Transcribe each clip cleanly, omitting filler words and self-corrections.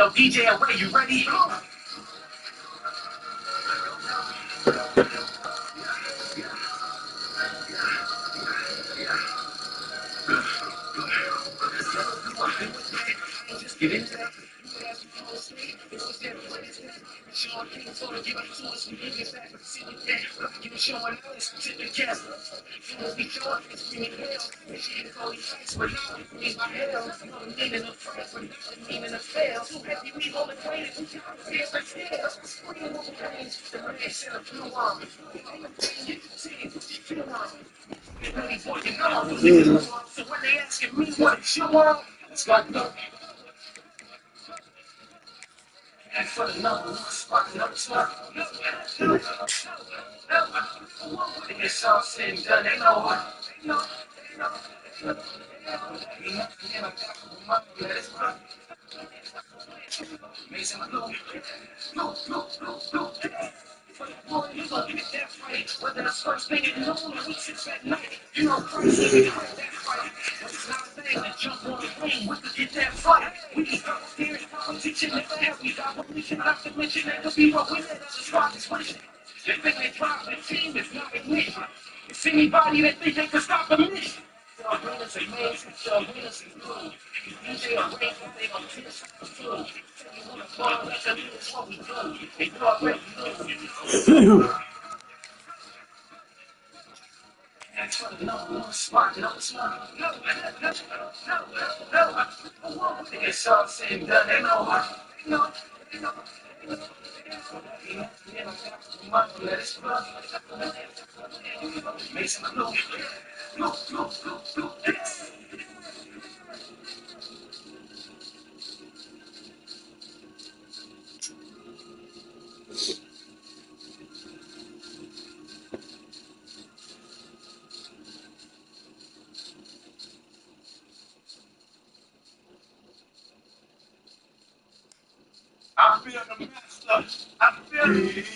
Yo, DJ, away, you ready? Just get into that. Sean King told her, give it to us, we give it back. See what that, give it showing us, tip the cast. Feels be short, it's screaming hell. And she hit all these fights, but now it means my hell. Know the meaning of friends, but not the meaning of fail. Too heavy, we hold it weighted, we can't feels like scales. Screaming with the pains, the man said a blue arm. I'm a thing, you can see it, you feel on. Really fucking know. So when they asking me what you want, it's like, no. And for the number one spot, number spot. It's all said and done, they know what. They know. Ain't nothing in a back of my mind, let it run. Amazing, look. Boy, you gon' get that fight. Whether it's first thing in the morning or we sits at night. You know, crazy, you get that fight. But it's not a thing to jump on the ring. We could get that fight. We can start steering competition. Never have we got permission. Not to mention that could be what we let us try this mission. They think they drive the team, it's not a mission. It's anybody that think they can stop the mission. The arena's amazing, the arena's blue. DJ arrange what they gon' teach us to do. Tell you what a ball, that's a little what we do. And you already know. That's for the number one spot, number spot. No. It's all said and done, they know what. They know. Let it run. Mason, look. I feel the master. I feel it.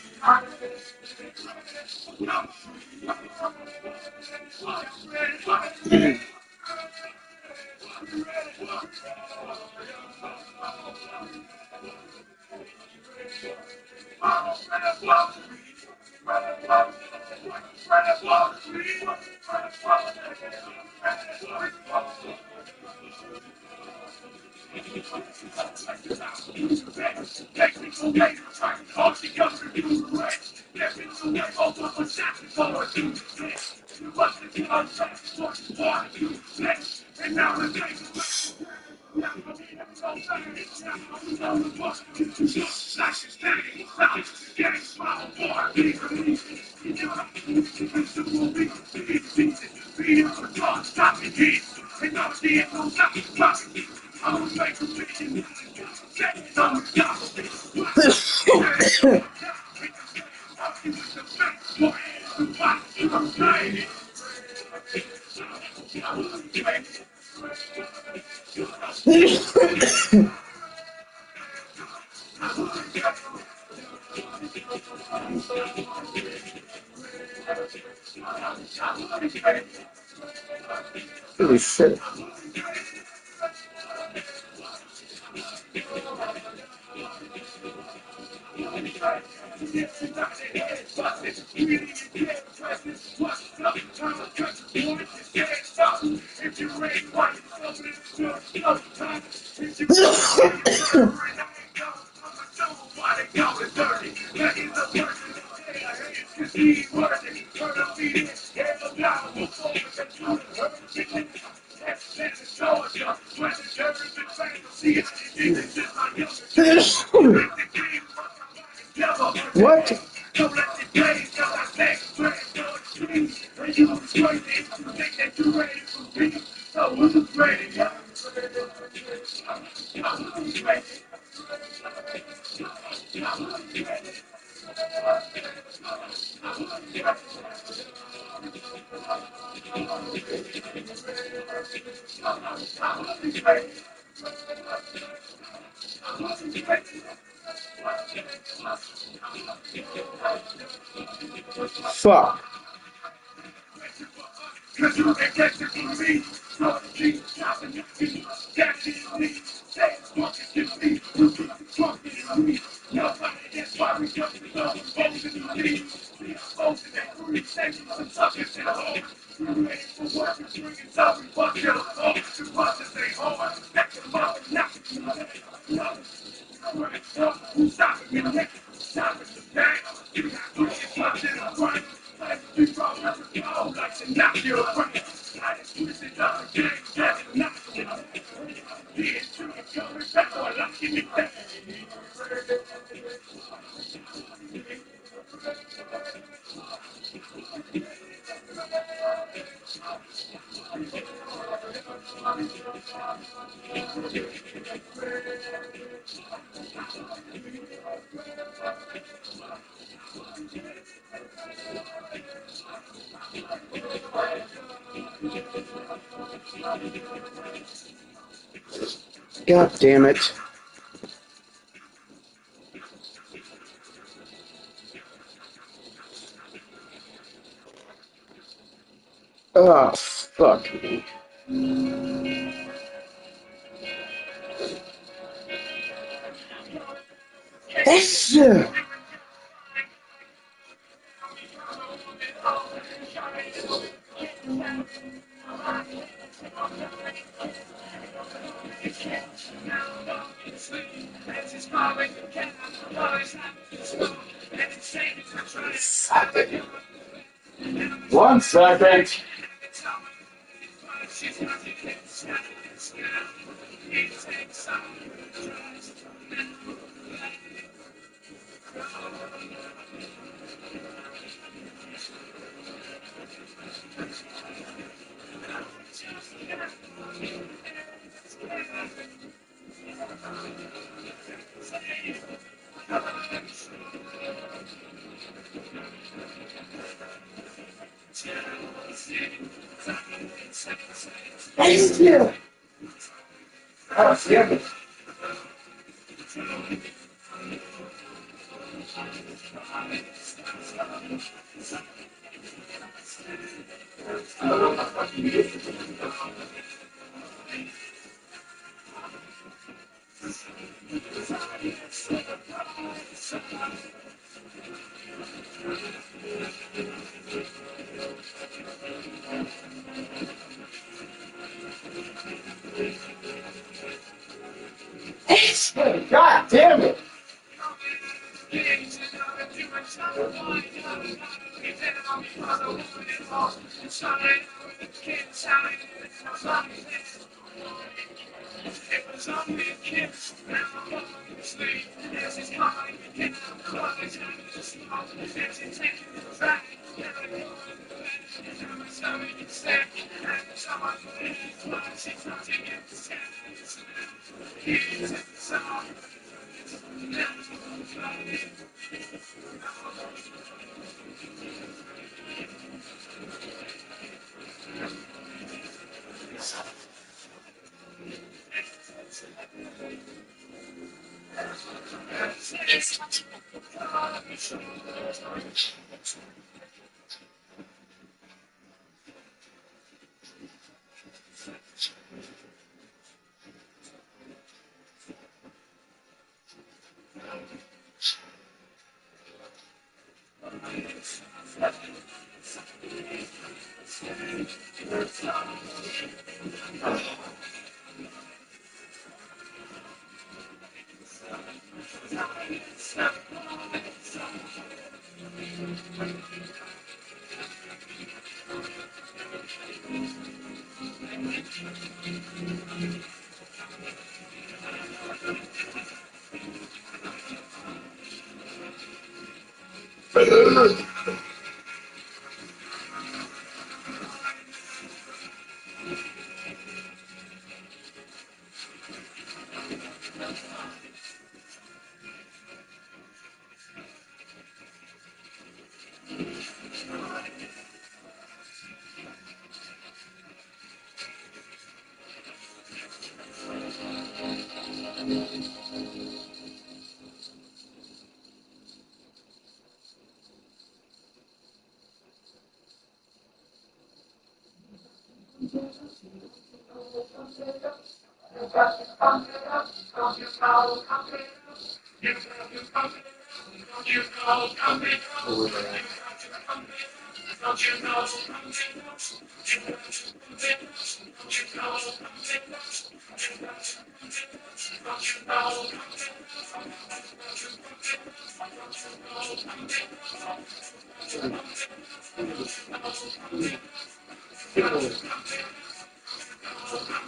Holy shit. What? Fuck. God damn it. Oh, fuck me. Yes! One second. Thank you. Oh, yeah. God damn it.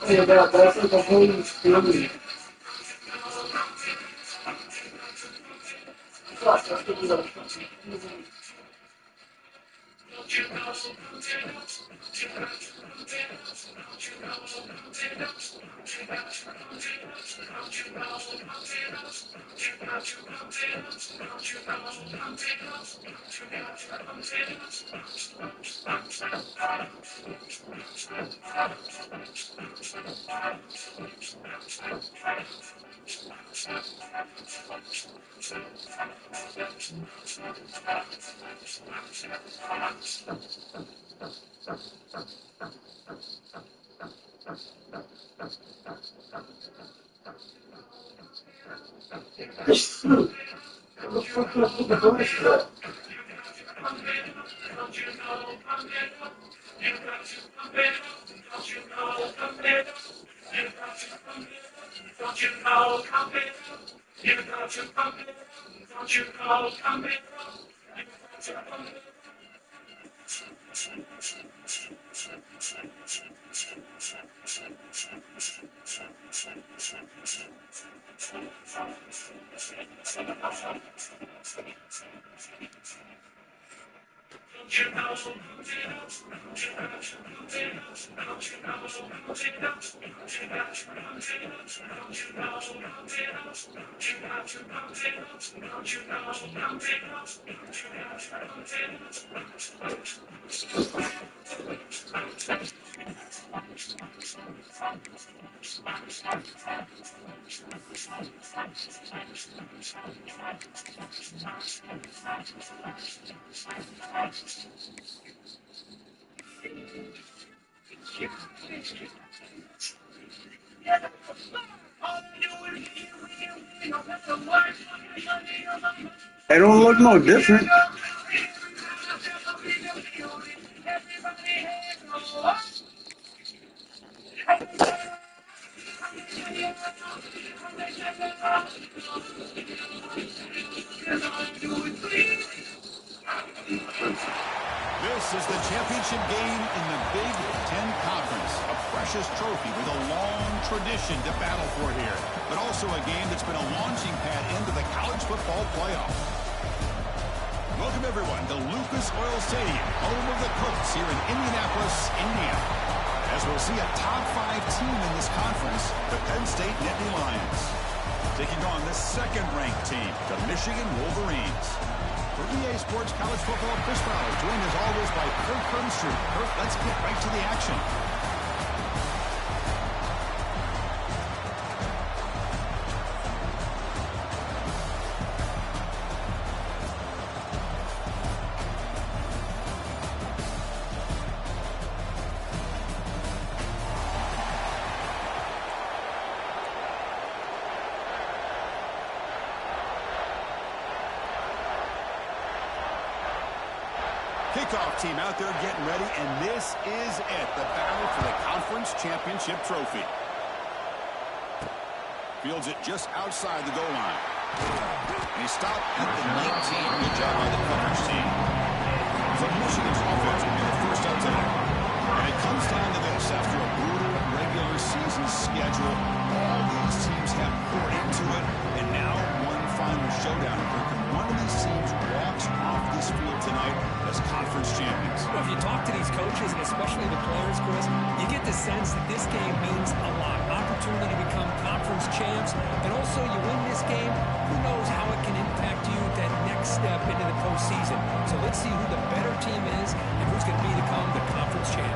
Yeah, that's like a whole story. They don't look no different. This is the championship game in the Big Ten Conference. A precious trophy with a long tradition to battle for here. But also a game that's been a launching pad into the college football playoff. Welcome, everyone, to Lucas Oil Stadium, home of the Colts here in Indianapolis, Indiana. As we'll see a top-5 team in this conference, the Penn State Nittany Lions, taking on the second-ranked team, the Michigan Wolverines. For EA Sports College Football, Chris Fowler, joined as always by Kirk Hermstrom. Kirk, let's get right to the action. Kickoff team out there getting ready, and this is it, the battle for the conference championship trophy. Fields it just outside the goal line. And he stopped at the 19. Good job by the coverage team. From Michigan's offense will be the first up today. And it comes down to this. After a brutal regular season schedule, all these teams have poured into it, and now one final showdown. Can one of these teams walks off this field tonight as conference champions? Well, if you talk to these coaches, and especially the players, Chris, you get the sense that this game means a lot. Opportunity to become conference champs, and also you win this game, who knows how it can impact you that next step into the postseason. So let's see who the better team is and who's going to become the conference champ.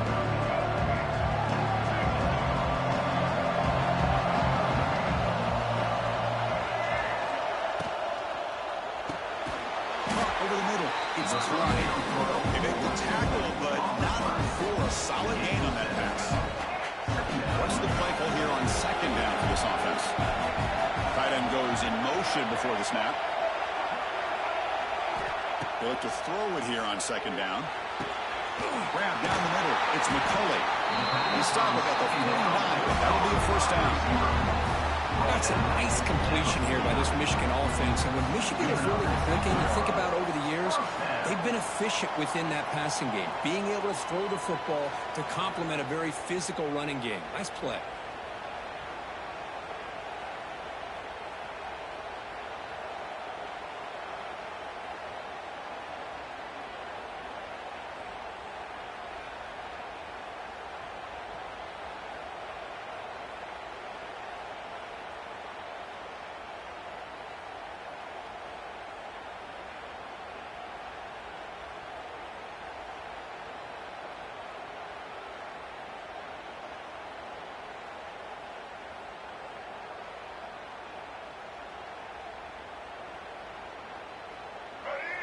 Over the middle, it's Bryant. They make the tackle, but not for a solid gain on that pass. What's the play call here on second down for this offense? Tight end goes in motion before the snap. They look to throw it here on second down. Grab down the middle. It's McCulley. He stopped it at the 49, but that'll be a first down. That's a nice completion here by this Michigan offense. And when Michigan is really clicking, you think about over the years, they've been efficient within that passing game, being able to throw the football to complement a very physical running game. Nice play.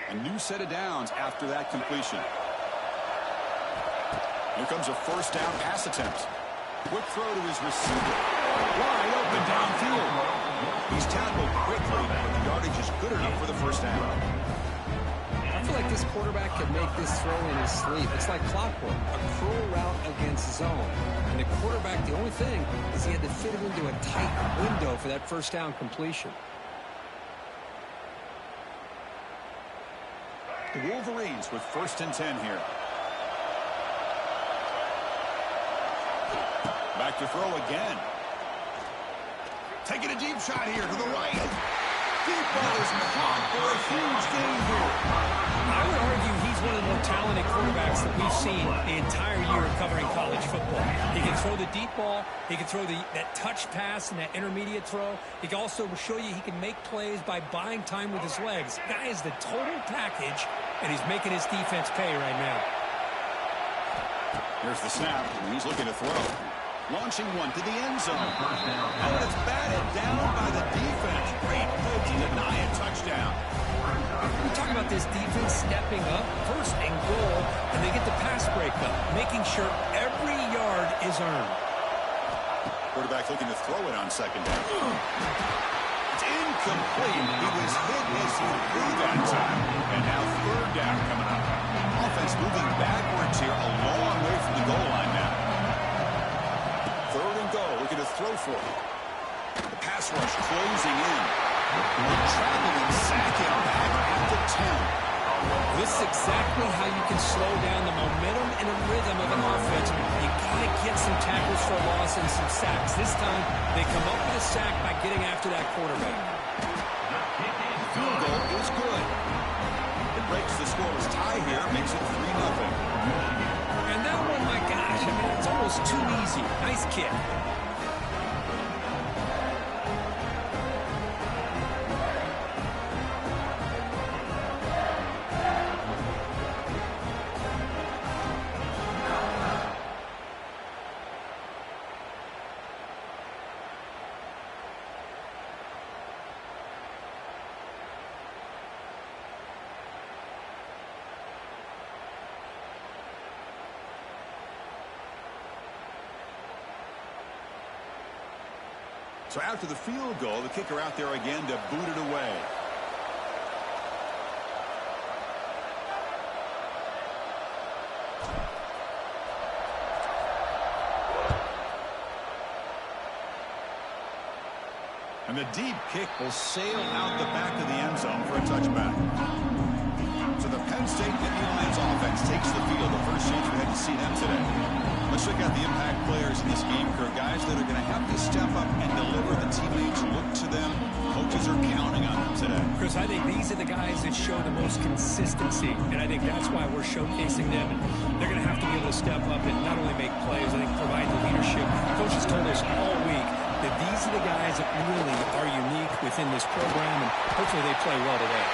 A new set of downs after that completion. Here comes a first down pass attempt. Quick throw to his receiver. Wide open downfield. He's tackled quickly, but the yardage is good enough for the first down. I feel like this quarterback can make this throw in his sleep. It's like clockwork, a curl route against zone. And the quarterback, the only thing is he had to fit it into a tight window for that first down completion. The Wolverines with 1st and 10 here. Back to throw again. Taking a deep shot here to the right. Deep ball is caught for a huge gain here. I would argue he's one of the more talented quarterbacks that we've seen the entire year of covering college football. He can throw the deep ball. He can throw that touch pass and that intermediate throw. He can also show you he can make plays by buying time with his legs. Guy is the total package, and he's making his defense pay right now. Here's the snap, and he's looking to throw. Launching one to the end zone. Oh, and it's batted down by the defense. Great play to deny a touchdown. We're talking about this defense stepping up, first and goal, and they get the pass breakup, making sure every yard is earned. Quarterback looking to throw it on second down. It's incomplete. He was hit as he threw that time. And now third down coming up. Offense moving backwards here, a long way from the goal line now. Third and goal, looking to throw for it. The pass rush closing in. Traveling sack him back at the 10. This is exactly how you can slow down the momentum and the rhythm of an offense. You got to get some tackles for a loss and some sacks. This time, they come up with a sack by getting after that quarterback. The field goal is good. It breaks the scoreless tie here, makes it 3-0. And that one, my gosh, I mean, it's almost too easy. Nice kick. So after the field goal, the kicker out there again to boot it away. And the deep kick will sail out the back of the end zone for a touchback. So the Penn State Nittany Lions offense takes the field. The first chance we had to see them today. Let's check out the impact players in this game, Kirk. Guys that are going to have to step up and deliver. The teammates look to them. Coaches are counting on them today. Chris, I think these are the guys that show the most consistency, and I think that's why we're showcasing them. And they're going to have to be able to step up and not only make plays, I think provide the leadership. Coaches told us all week that these are the guys that really are unique within this program, and hopefully they play well today.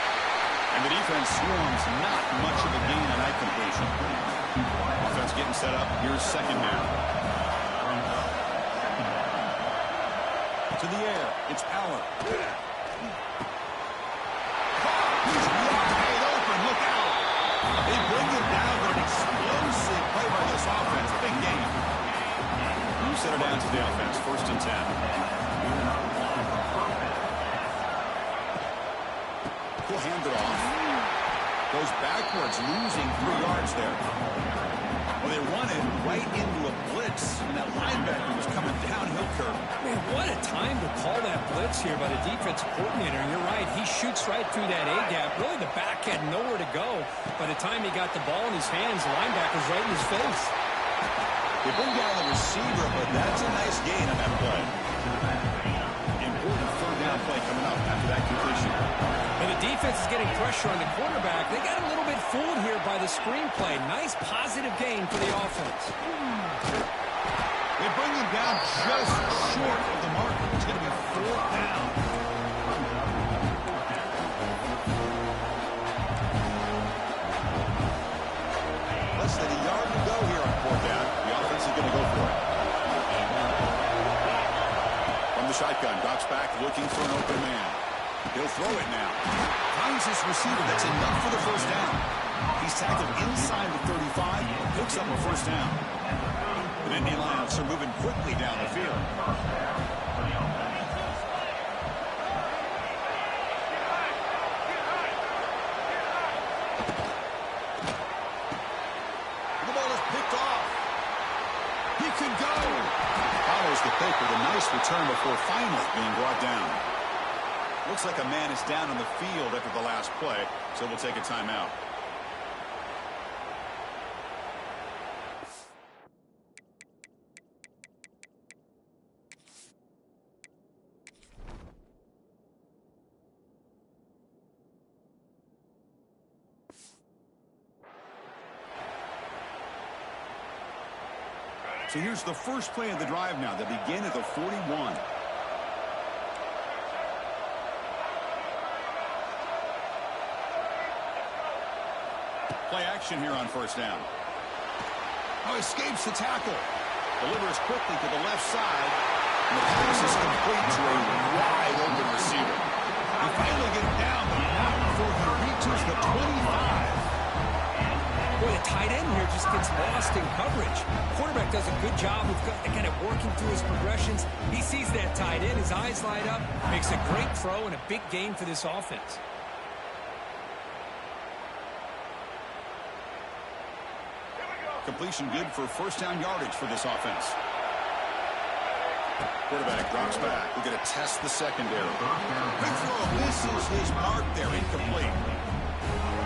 And the defense swarms not much of a gain on that completion. Offense getting set up. Here's second down. To the air. It's Power. He's wide open. Look out. They bring it down, but an explosive play by this offense. Big game. You set it down to the offense. 1st and 10. He'll hand it off. Goes backwards, losing 3 yards there. Well, they run it right into a blitz, and that linebacker was coming downhill curve. Man, what a time to call that blitz here by the defensive coordinator. And you're right, he shoots right through that A-gap. Really, the back had nowhere to go. By the time he got the ball in his hands, the linebacker's right in his face. They bring down the receiver, but that's a nice gain on that play. Important third down play coming up after that completion. And the defense is getting pressure on the quarterback. They got a little bit fooled here by the screenplay. Nice positive gain for the offense. They bring him down just short of the mark. It's going to be 4th down. Less than a yard to go here on 4th down. The offense is going to go for it. From the shotgun, drops back, looking for an open man. He'll throw it now. Finds his receiver. That's enough for the first down. He's tackled inside the 35. Picks up a first down. The Indian Lions are moving quickly down the field. The ball is picked off. He can go. Follows the pick with a nice return before finally being brought down. Looks like a man is down on the field after the last play, so we'll take a timeout. So here's the first play of the drive now. They begin at the 41. Play action here on first down. Oh, escapes the tackle. Delivers quickly to the left side. And the pass is complete to a wide open receiver. They finally get him down, but not before he reaches the 25. Boy, the tight end here just gets lost in coverage. Quarterback does a good job of kind of working through his progressions. He sees that tight end, his eyes light up, makes a great throw and a big gain for this offense. Completion good for first down yardage for this offense. Quarterback drops back. We're going to test the secondary. Quick throw misses his mark there. Incomplete.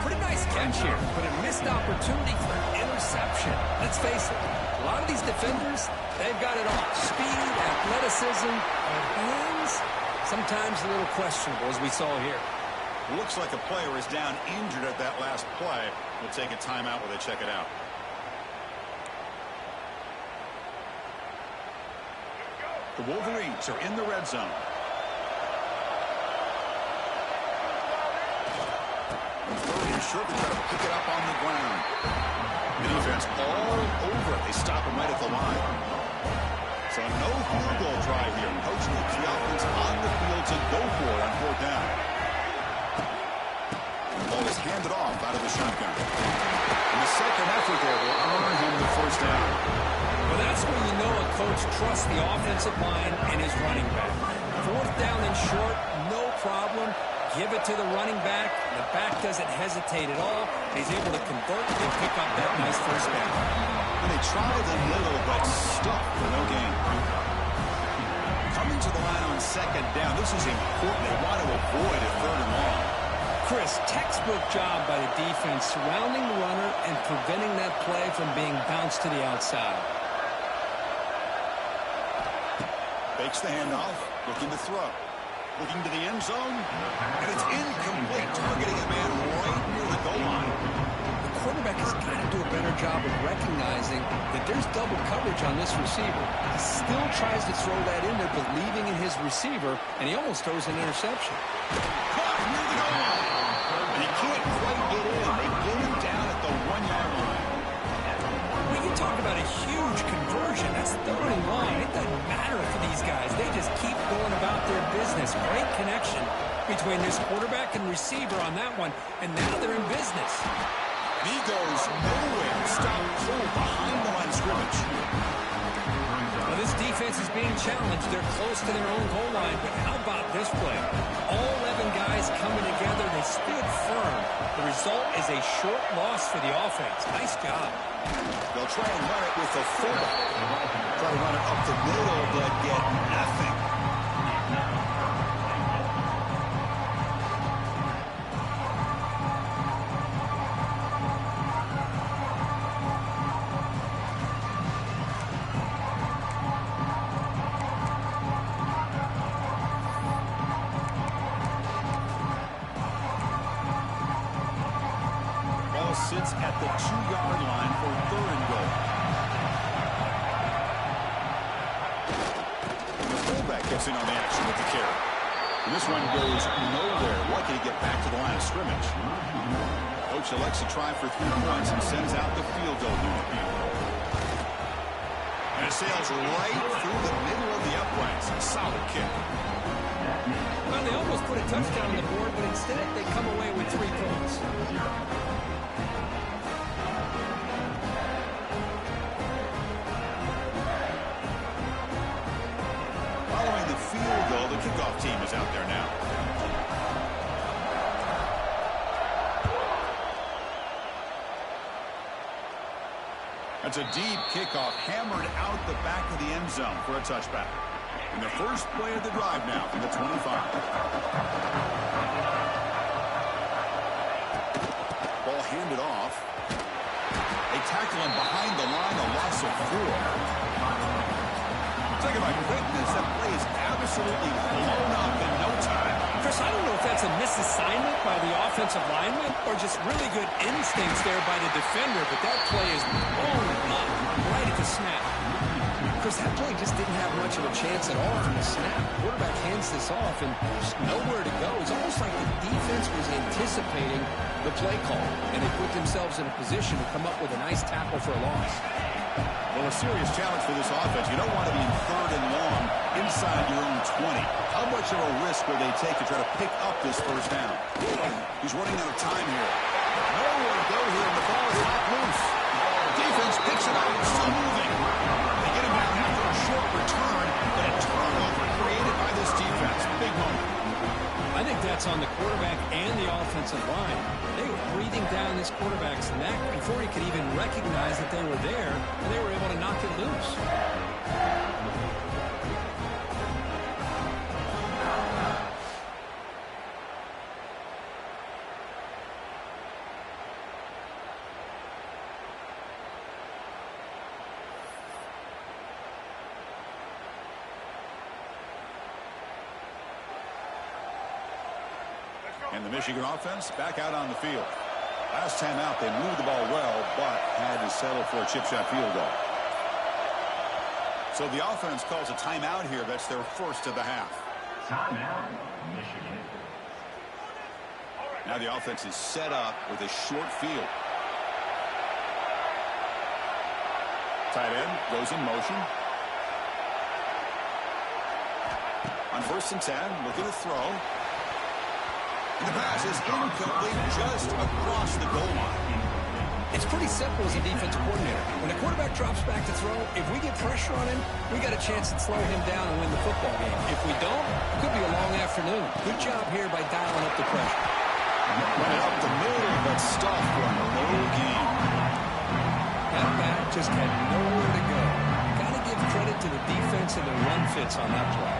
Pretty nice catch here, but a missed opportunity for an interception. Let's face it, a lot of these defenders, they've got it all. Speed, athleticism, but hands, sometimes a little questionable, as we saw here. Looks like a player is down injured at that last play. We'll take a timeout while they check it out. The Wolverines are in the red zone. Short to try to pick it up on the ground. The defense all over. They stop him right at the line. So no field goal drive here. Coach keeps the offense on the field to go for it on fourth down. The ball is handed off out of the shotgun. And the second effort there will earn him the first down. Well, that's when you know a coach trusts the offensive line and his running back. Fourth down and short, no problem. Give it to the running back. The back doesn't hesitate at all. He's able to convert and pick up that nice first down. And they tried a little, but stuck for no gain. Coming to the line on second down. This is important. They want to avoid a third and long. Chris, textbook job by the defense surrounding the runner and preventing that play from being bounced to the outside. Fakes the handoff, looking to throw. Looking to the end zone, and it's incomplete, targeting a man right near the goal line. The quarterback has got to do a better job of recognizing that there's double coverage on this receiver. He still tries to throw that in there, believing in his receiver, and he almost throws an interception. Caught near the goal line, and he can't quite get in. They get him down at the 1-yard line. When you talk about a huge conversion, that's third and long. It doesn't matter for these guys. They just keep going about their business. Great connection between this quarterback and receiver on that one, and now they're in business. And he goes nowhere. Stop cold behind the line of scrimmage. Well, this defense is being challenged. They're close to their own goal line, but how about this play? All 11 guys coming together. They stood firm. The result is a short loss for the offense. Nice job. They'll try and run it with the fullback. Try to run it up the middle, but get nothing. Ball sits at the 2-yard line for third and goal. The fullback gets in on the action with the carry. And this one goes nowhere. Lucky to get back to the line of scrimmage. Coach elects to try for 3 points and sends out the field goal unit. And it sails right through the middle of the uprights. Solid kick. Well, they almost put a touchdown on the board, but instead they come away with 3 points. Following the field goal, the kickoff team is out there now. That's a deep kickoff, hammered out the back of the end zone for a touchback. And the first play of the drive now from the 25. Ball handed off. They tackle him behind the line, a loss of 4. Talk about quickness, that play is absolutely blown up in no time. Chris, I don't know if that's a misassignment by the offensive lineman or just really good instincts there by the defender, but that play is blown up right at the snap. Chris, that play just didn't have much of a chance at all from the snap. The quarterback hands this off and there's nowhere to go. It's almost like the defense was anticipating the play call, and they put themselves in a position to come up with a nice tackle for a loss. Well, a serious challenge for this offense. You don't want to be in 3rd and long inside your own 20. How much of a risk will they take to try to pick up this first down? He's running out of time here. Nowhere to go here, and the ball is knocked loose. Defense picks it up. It's still moving. They get him down after a short return, but a turnover created by this defense. Big moment. I think that's on the quarterback and the offensive line. They were breathing down this quarterback's neck before he could even recognize that they were there, and they were able to knock it loose. And the Michigan offense back out on the field. Last time out, they moved the ball well, but had to settle for a chip shot field goal. So the offense calls a timeout here. That's their first of the half. Timeout, Michigan. Now the offense is set up with a short field. Tight end goes in motion. On 1st and 10, looking to throw. And the pass is incomplete just across the goal line. It's pretty simple as a defensive coordinator. When the quarterback drops back to throw, if we get pressure on him, we got a chance to slow him down and win the football game. If we don't, it could be a long afternoon. Good job here by dialing up the pressure. Run it up the middle, but stuffed for a low gain. That back just had nowhere to go. Got to give credit to the defense and the run fits on that play.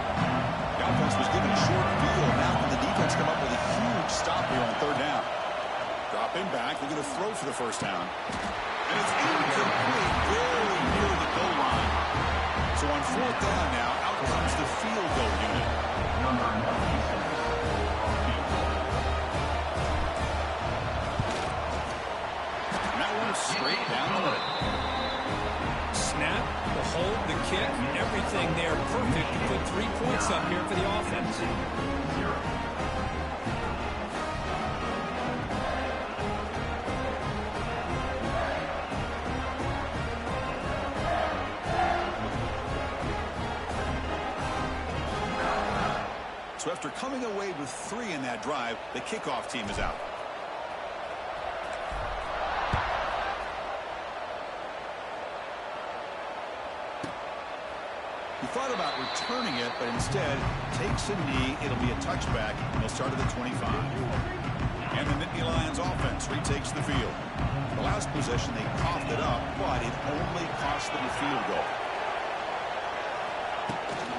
The offense was given a short field. Now can the defense come up with a huge stop here on 3rd down? Drop him back. They're going to throw for the first down. And it's incomplete, very near the goal line. So on 4th down now, out comes the field goal unit. And that one straight down the middle. Snap, the hold, the kick, everything there perfect to put 3 points up here for the offense. So after coming away with 3 in that drive, the kickoff team is out. He thought about returning it, but instead takes a knee. It'll be a touchback. He'll start at the 25. And the Nittany Lions offense retakes the field. The last possession, they coughed it up, but it only cost them a field goal.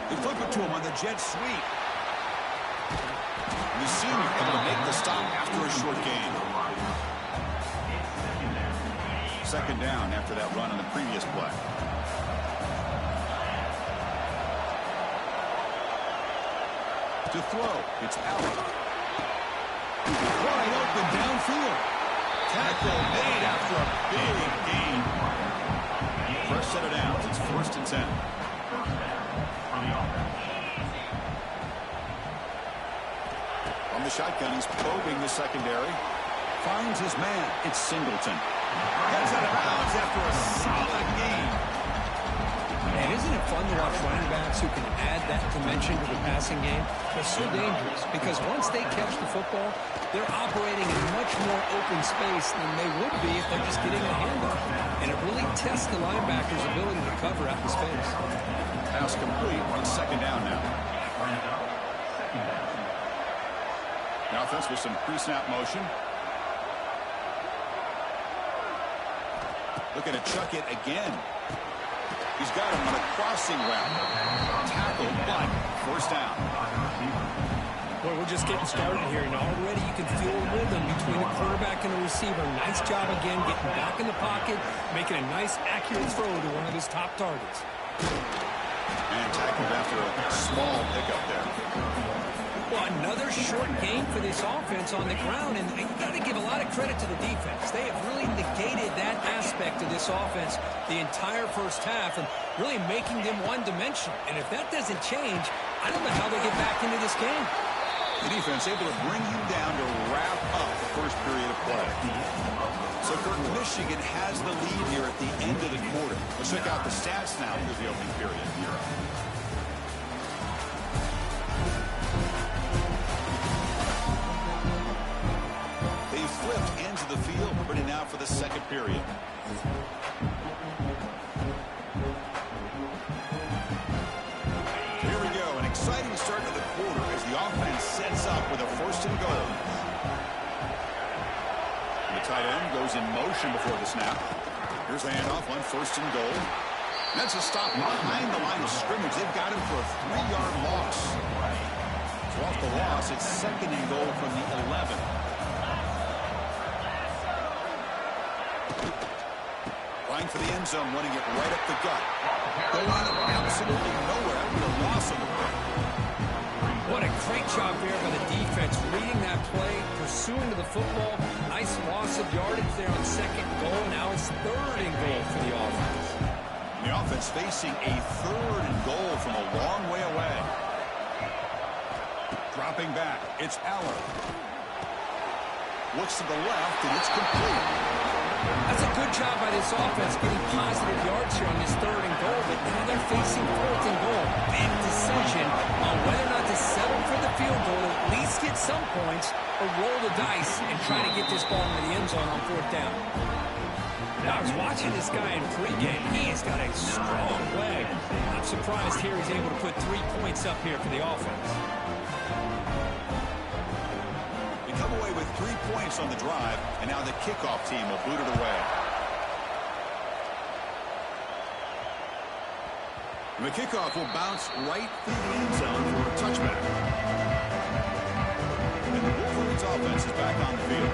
They flip it to him on the jet sweep. And the senior able to make the stop after a short gain. 2nd down after that run on the previous play. To throw, it's Allen. Wide open downfield. Tackle made after a big gain. Fresh set of downs. It's 1st and 10. On the shotgun, he's probing the secondary. Finds his man. It's Singleton. Gets out of bounds after a solid gain. And isn't it fun to watch running backs who can add that dimension to the passing game? They're so dangerous because once they catch the football, they're operating in much more open space than they would be if they're just getting a handoff. And it really tests the linebacker's ability to cover out the space. Pass complete on second down now. The offense with some pre-snap motion. Looking to chuck it again. He's got him on a crossing route. Tackled, but first down. Well, we're just getting started here, and already you can feel a rhythm between the quarterback and the receiver. Nice job again getting back in the pocket, making a nice, accurate throw to one of his top targets. And tackled after a small pickup there. Well, another short game for this offense on the ground, and you got to give a lot of credit to the defense. They have really negated that aspect of this offense the entire first half and really making them one-dimensional. And if that doesn't change, I don't know how they get back into this game. The defense able to bring you down to wrap up the first period of play. So Michigan has the lead here at the end of the quarter. Let's check out the stats now through the opening period. They flipped into the field, ready now for the second period. Here we go, an exciting start to the quarter as the offense sets up with a first and goal. The tight end goes in motion before the snap. Here's the handoff on first and goal. That's a stop behind the line of scrimmage. They've got him for a 3-yard loss. So off the loss, it's second and goal from the 11. Flying for the end zone, running it right up the gut. Going out of absolutely nowhere after a loss on the play. What a great job there by the defense, reading that play, pursuing to the football. Nice loss of yardage there on second goal. Now it's third and goal for the offense. The offense facing a third and goal from a long way away. Dropping back, it's Aller. Looks to the left, and it's complete. That's a good job by this offense getting positive yards here on this third and goal, but now they're facing fourth and goal. Big decision on whether or not to settle for the field goal, at least get some points, or roll the dice and try to get this ball into the end zone on fourth down. Now, I was watching this guy in pregame. He has got a strong leg. I'm surprised here he's able to put 3 points up here for the offense. We come away with 3 points on the drive, and now the kickoff team will boot it away. And the kickoff will bounce right through the end zone for a touchback. And the Wolverines offense is back on the field.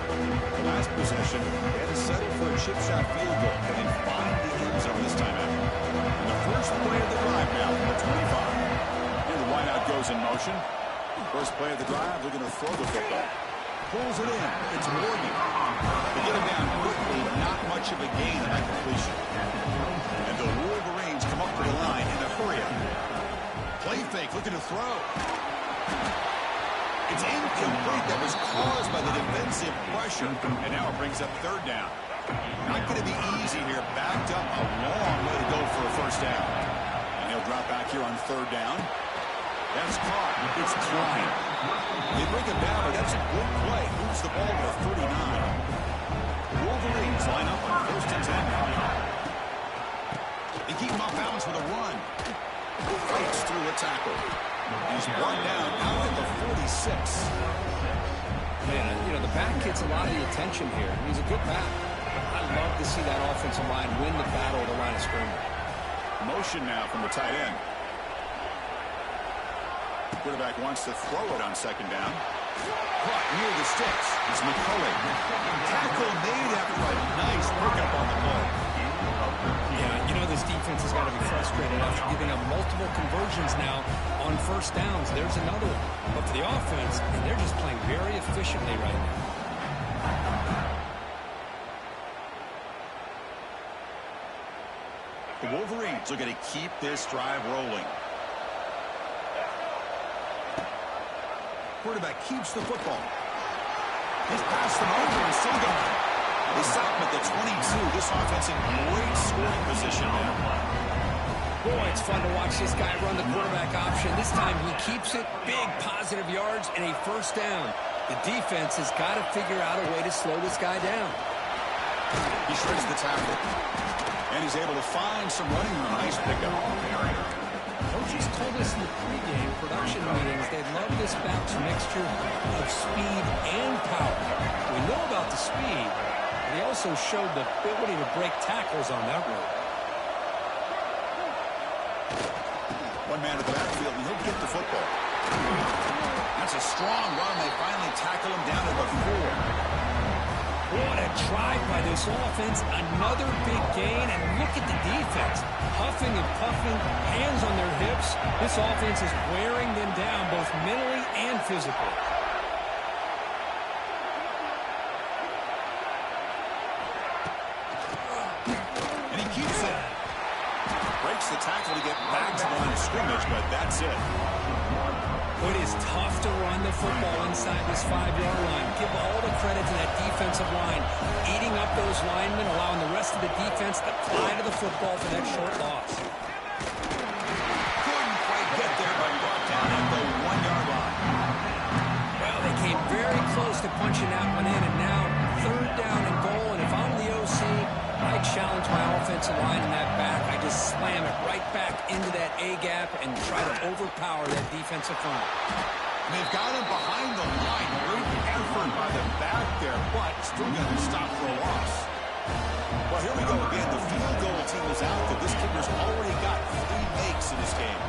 The last possession, they had to settle for a chip shot field goal, and then find the end zone this time out. And the first play of the drive now from the 25. Here the wideout goes in motion. First play of the drive, looking to throw the football. Pulls it in. It's Morgan. They get him down quickly, not much of a gain on that completion. And the Wolverines come up to the line in a hurry up. Play fake, looking to throw. It's incomplete. That was caused by the defensive pressure. And now it brings up third down. Not going to be easy here. Backed up a long way to go for a first down. And he'll drop back here on third down. That's caught. It's Klein. They bring him down, but that's a good play. Moves the ball to 39. The Wolverines line up on first and 10. They keep him off balance with a run. Fights through a tackle. He's brought down out at the 46. Man, you know, the back gets a lot of the attention here. He's a good back. I love to see that offensive line win the battle at the line of scrimmage. Motion now from the tight end. Quarterback wants to throw it on second down. Caught near the sticks. It's McCullough. Tackle made after a nice pickup on the play. Yeah, you know this defense has got to be frustrated after giving up multiple conversions now on first downs. There's another one. But for the offense, and they're just playing very efficiently right now. The Wolverines are going to keep this drive rolling. Quarterback keeps the football. He's passed them over and still going. They stop him at the 22. This offense in great scoring position now. Boy, it's fun to watch this guy run the quarterback option. This time he keeps it. Big positive yards and a first down. The defense has got to figure out a way to slow this guy down. He shreds the tackle. And he's able to find some running room. Nice pickup. Coaches told us in the pregame production meetings they love this back's mixture of speed and power. We know about the speed, but he also showed the ability to break tackles on that road. One man at the backfield, and he'll get the football. That's a strong run. They finally tackle him down at the 4. What a drive by this offense. Another big gain, and look at the defense. Huffing and puffing, hands on their hips. This offense is wearing them down both mentally and physically. And he keeps it. Breaks the tackle to get back to the line of scrimmage, but that's it. It is tough to run the football inside this 5-yard line. Give all the credit to that defensive line. Eating up those linemen, allowing the rest of the defense to fly to the football for that short loss. Couldn't quite get there, but brought down at the 1-yard line. Well, they came very close to punching that one in, and now 3rd down and goal. And if I'm the OC, I challenge my offensive line in that back. I just slam it right back into that A-gap and try to overpower that defensive front. They've got him behind the line. Great effort by the back there, but still got to stop for a loss. Well, here we go again. The field goal team is out, but this kicker's already got 3 makes in this game.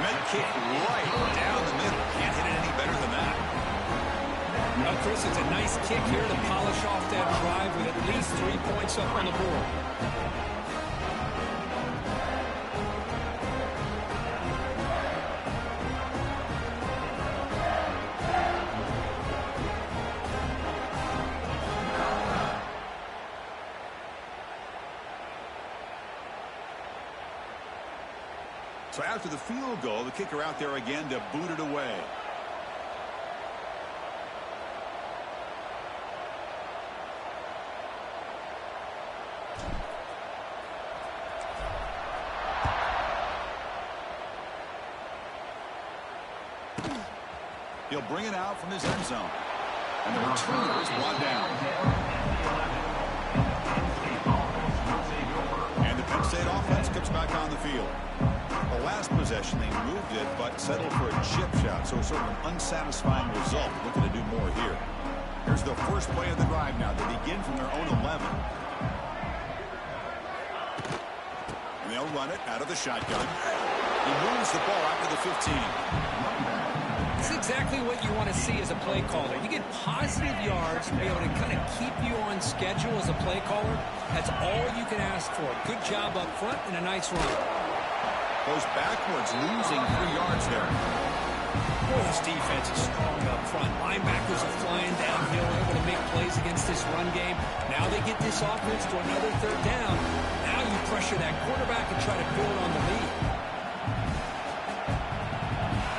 Med kick right down the middle. Can't hit it any better than that. Well, Chris, it's a nice kick here to polish off that drive with at least 3 points up on the board. So after the field goal, the kicker out there again to boot it away. He'll bring it out from his end zone. And the returner is brought down. And the Penn State offense comes back on the field. The last possession, they moved it, but settled for a chip shot. So sort of an unsatisfying result. Looking to do more here. Here's the first play of the drive now. They begin from their own 11. And they'll run it out of the shotgun. He moves the ball out to the 15. It's exactly what you want to see as a play caller. You get positive yards to be able to kind of keep you on schedule as a play caller. That's all you can ask for. Good job up front and a nice run. Goes backwards, losing 3 yards there. Boy, this defense is strong up front. Linebackers are flying downhill, able to make plays against this run game. Now they get this offense to another 3rd down. Now you pressure that quarterback and try to build on the lead.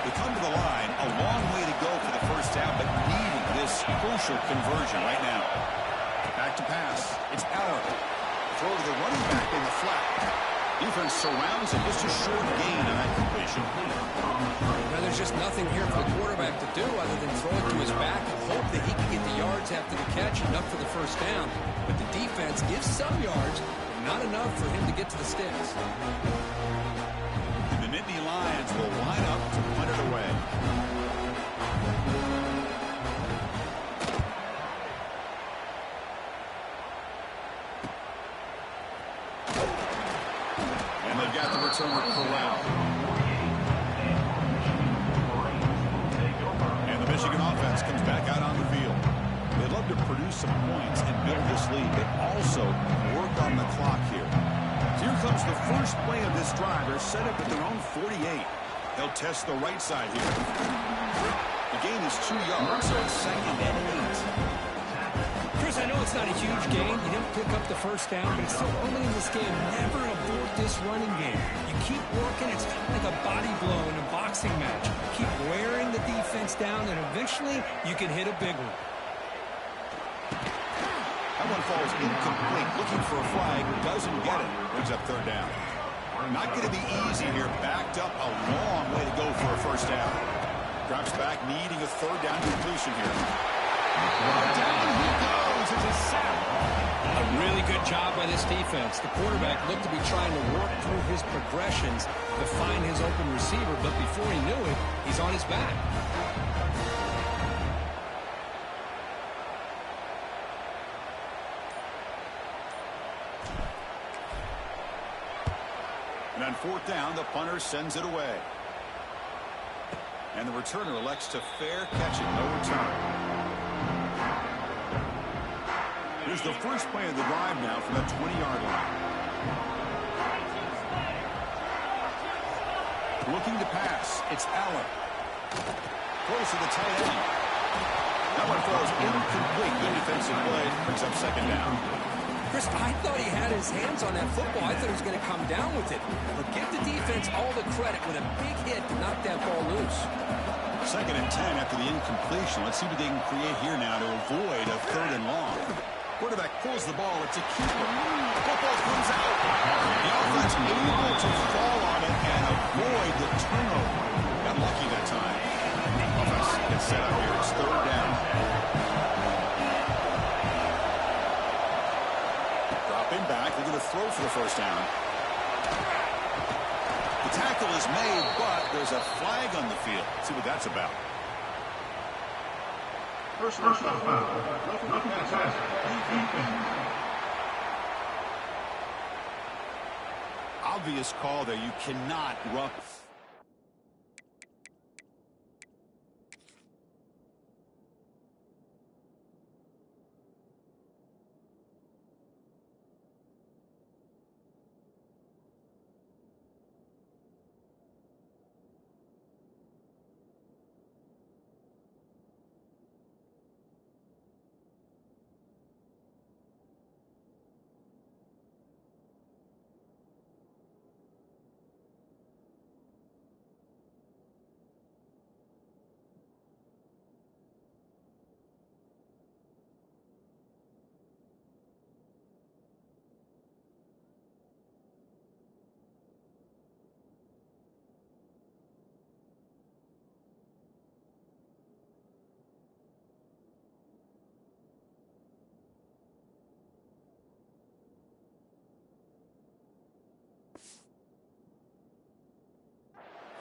They come to the line, a long way to go for the first down, but needing this crucial conversion right now. Back to pass. It's Allen. Throw to the running back in the flat. Defense surrounds him. Just a short gain on that completion. Now, there's just nothing here for the quarterback to do other than throw it to his back and hope that he can get the yards after the catch, enough for the first down. But the defense gives some yards, but not enough for him to get to the sticks. The Nittany Lions will line up to punt it away. And they've got the returner corralled. And the Michigan offense comes back out on the field. They love to produce some points and build this lead, but also work on the clock here. Here comes the first play of this drive. They're set up at their own 48. They'll test the right side here. The gain is 2 yards, so it's 2nd and 8. Chris, I know it's not a huge gain. You didn't pick up the first down, but it's still early in this game. Never abort this running game. You keep working. It's kind of like a body blow in a boxing match. Keep wearing the defense down, and eventually you can hit a big one. That one falls incomplete. Looking for a flag. Doesn't get it. Brings up 3rd down. Not going to be easy here. Backed up a long way to go for a first down. Drops back, needing a third down completion here. Down he goes. It's a sack. A really good job by this defense. The quarterback looked to be trying to work through his progressions to find his open receiver, but before he knew it, he's on his back. And on fourth down, the punter sends it away. And the returner elects to fair catch it. No return. Here's the first play of the drive now from the 20-yard line. Looking to pass. It's Allen. Close to the tight end. That one falls incomplete. Good defensive play. Brings up second down. Chris, I thought he had his hands on that football. I thought he was going to come down with it. But give the defense all the credit with a big hit to knock that ball loose. Second and 10 after the incompletion. Let's see what they can create here now to avoid a third and long. Quarterback pulls the ball. It's a keeper. Football comes out. The offense able to fall on it and avoid the turnover. Got lucky that time. Offense gets set up here. It's third down. Dropping back. They're going to throw for the first down. The tackle is made, but there's a flag on the field. Let's see what that's about. First foul. Looking at BIGTEN. Obvious call there. You cannot rough.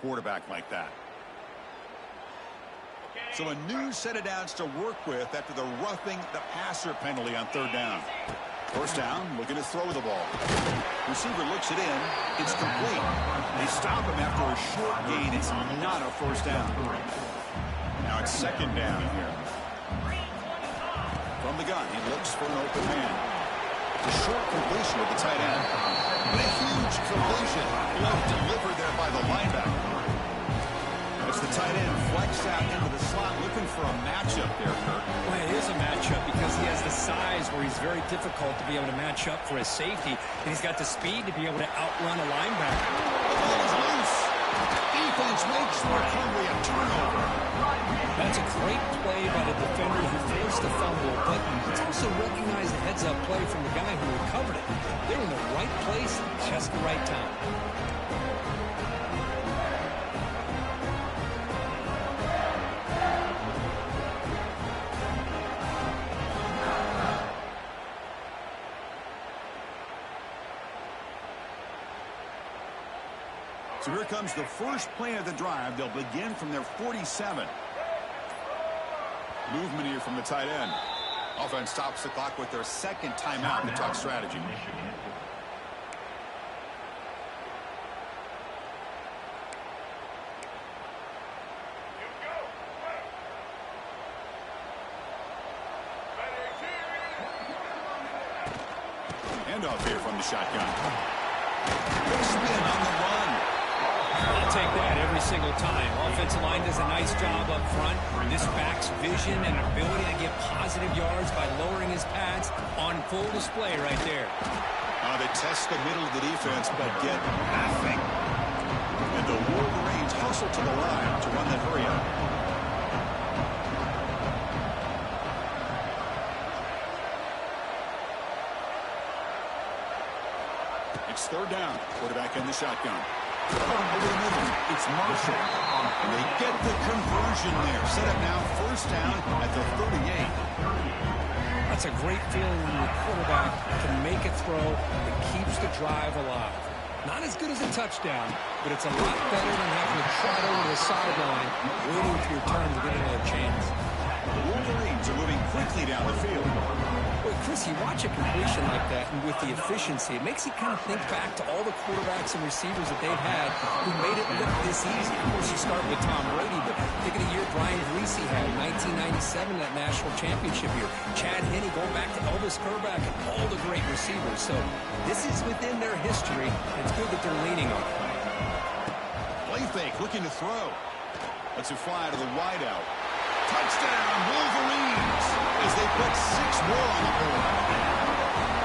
Quarterback like that. So a new set of downs to work with after the roughing the passer penalty on third down. First down, looking to throw the ball. Receiver looks it in. It's complete. They stop him after a short gain. It's not a first down. Now it's second down here. From the gun, he looks for an open man. It's a short completion with the tight end. But a huge completion. Left delivered there by the linebacker. As the tight end flexed out into the slot, looking for a matchup there, Kirk. Well, it is a matchup because he has the size where he's very difficult to be able to match up for his safety, and he's got the speed to be able to outrun a linebacker. The ball is loose. Defense makes the recovery a turnover. That's a great play by the defender who forced the fumble, but it's also recognized the heads-up play from the guy who recovered it. They're in the right place at just the right time. So here comes the first play of the drive. They'll begin from their 47. Movement here from the tight end. Offense stops the clock with their second timeout to talk strategy. Handoff here from the shotgun. Big spin on the run. I'll take that every single time. Offensive line does a nice job up front. This back's vision and ability to get positive yards by lowering his pads on full display right there. They test the middle of the defense, but get nothing. And the Wolverines hustle to the line to run that hurry up. It's third down. Quarterback in the shotgun. Over the middle, it's Marshall. And they get the conversion there. Set up now, first down at the 38. That's a great feeling when your quarterback can make a throw that keeps the drive alive. Not as good as a touchdown, but it's a lot better than having to trot over to the sideline, waiting for your turn to get another chance. The Wolverines are moving quickly down the field. Boy, Chris, you watch a completion like that, and with the efficiency, it makes you kind of think back to all the quarterbacks and receivers that they've had who made it look this easy. Of course, you start with Tom Brady, but think of the year Brian Greasy had in 1997, that national championship year. Chad Henne going back to Elvis Kerback and all the great receivers. So this is within their history, and it's good that they're leaning on it. Play fake, looking to throw. Lets it fly to the wideout. Touchdown, Wolverines, as they put 6 more on the board.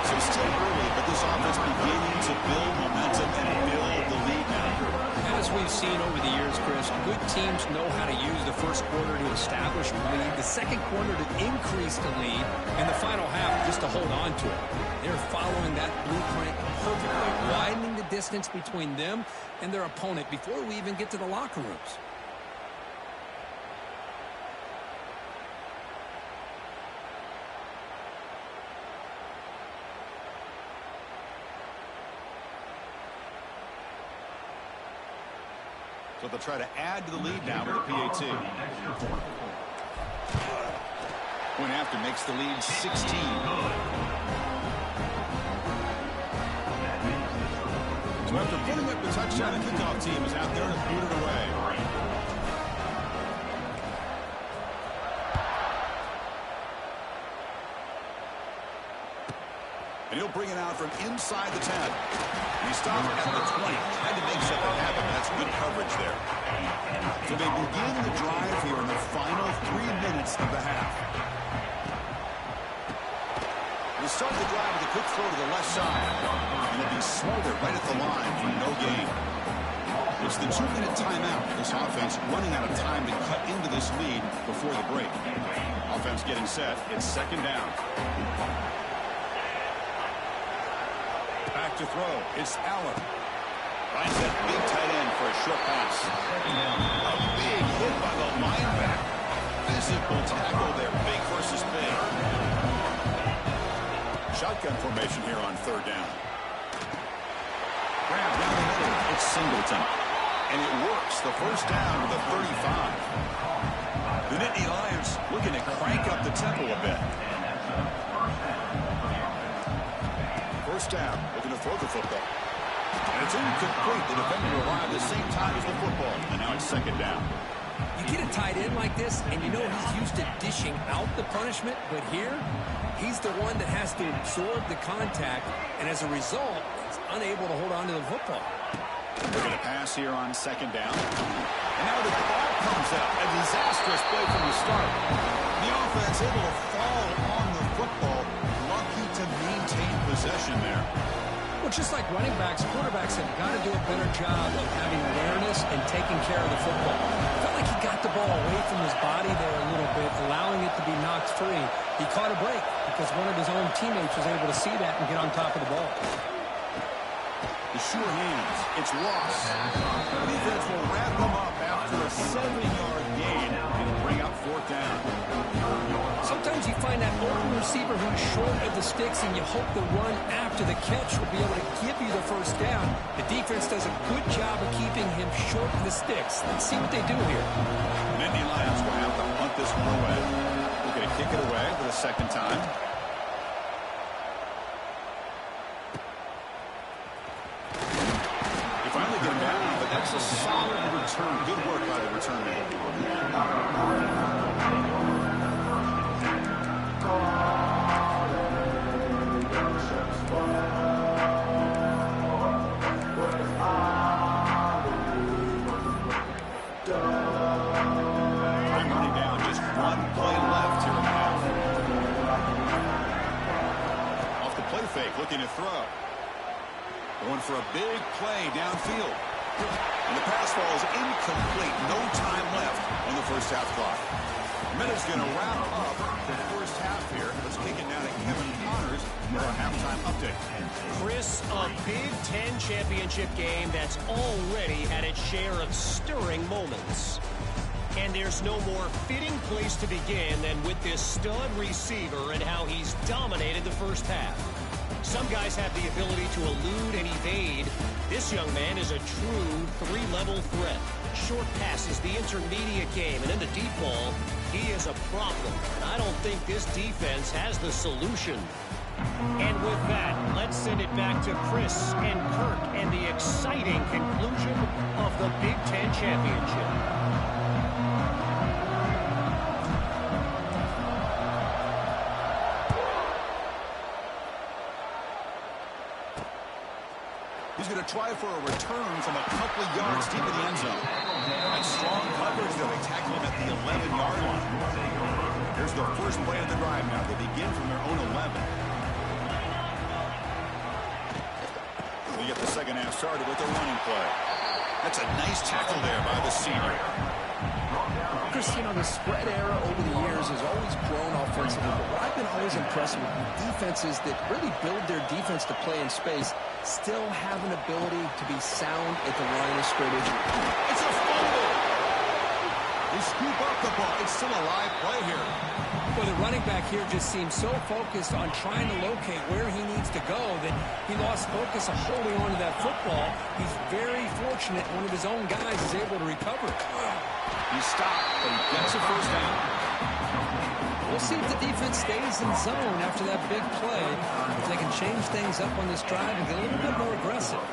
So still early, but this offense beginning to build momentum and build the lead now. As we've seen over the years, Chris, good teams know how to use the first quarter to establish a lead, the second quarter to increase the lead, and the final half just to hold on to it. They're following that blueprint perfectly, widening the distance between them and their opponent before we even get to the locker rooms. So they'll try to add to the lead now with a PAT. Point after makes the lead 16. So after putting up the touchdown, the kickoff team is out there to boot it away. And he'll bring it out from inside the 10. He stopped at the 20. Had to make something happen. That's good coverage there. So they begin the drive here in the final 3 minutes of the half. They start the drive with a quick throw to the left side. And they'll be smothered right at the line for no gain. It's the 2-minute timeout. This offense running out of time to cut into this lead before the break. Offense getting set. It's second down. Back to throw. It's Allen. Finds that big tight end for a short pass. A big hit by the linebacker. Physical tackle there. Big versus big. Shotgun formation here on third down. Grab down the middle. It's Singleton. And it works. The first down to the 35. The Nittany Lions looking to crank up the tempo a bit. First down, looking to throw the football. And it's incomplete. The defender arrived at the same time as the football. And now it's second down. You get a tight end like this, and you know he's used to dishing out the punishment, but here, he's the one that has to absorb the contact, and as a result, he's unable to hold on to the football. Looking to pass here on second down. And now the ball comes out. A disastrous play from the start. The offense able to fall on the football. Lucky to maintain possession there. Well, just like running backs, quarterbacks have got to do a better job of having awareness and taking care of the football. I felt like he got the ball away from his body there a little bit, allowing it to be knocked free. He caught a break because one of his own teammates was able to see that and get on top of the ball. The sure hands. It's Ross. The defense will wrap him up after a 7-yard gain and bring up fourth down. Sometimes you find that open receiver who's short of the sticks, and you hope the run after the catch will be able to give you the first down. The defense does a good job of keeping him short of the sticks. Let's see what they do here. The Nittany Lions will have to punt this one away. We're going to kick it away for the second time. That's a solid return. Good work by the return man. Time running down. Just one play left here in the half. Off the play fake, looking to throw. Going for a big play downfield. And the pass ball is incomplete. No time left on the first half clock. Minute's going to wrap up the first half here. Let's kick it down to Kevin Connors for our halftime update. Chris, a Big Ten championship game that's already had its share of stirring moments. And there's no more fitting place to begin than with this stud receiver and how he's dominated the first half. Some guys have the ability to elude and evade. This young man is a true three-level threat. Short passes, the intermediate game, and in the deep ball, he is a problem. And I don't think this defense has the solution. And with that, let's send it back to Chris and Kirk and the exciting conclusion of the Big Ten Championship. He's going to try for a return from a couple of yards deep in the end zone. And strong coverage, though. They tackle him at the 11-yard line. Here's the first play of the drive now. They begin from their own 11. We get the second half started with a running play. That's a nice tackle there by the senior. Chris, you know, the spread era over the years has always grown offensively, but what I've been always impressed with defenses that really build their defense to play in space still have an ability to be sound at the line of scrimmage. It's a fumble. They scoop up the ball. It's still a live play here. Well, the running back here just seems so focused on trying to locate where he needs to go that he lost focus of holding on to that football. He's very fortunate one of his own guys is able to recover. He stopped, but he gets a first down. We'll see if the defense stays in zone after that big play. If they can change things up on this drive and get a little bit more aggressive.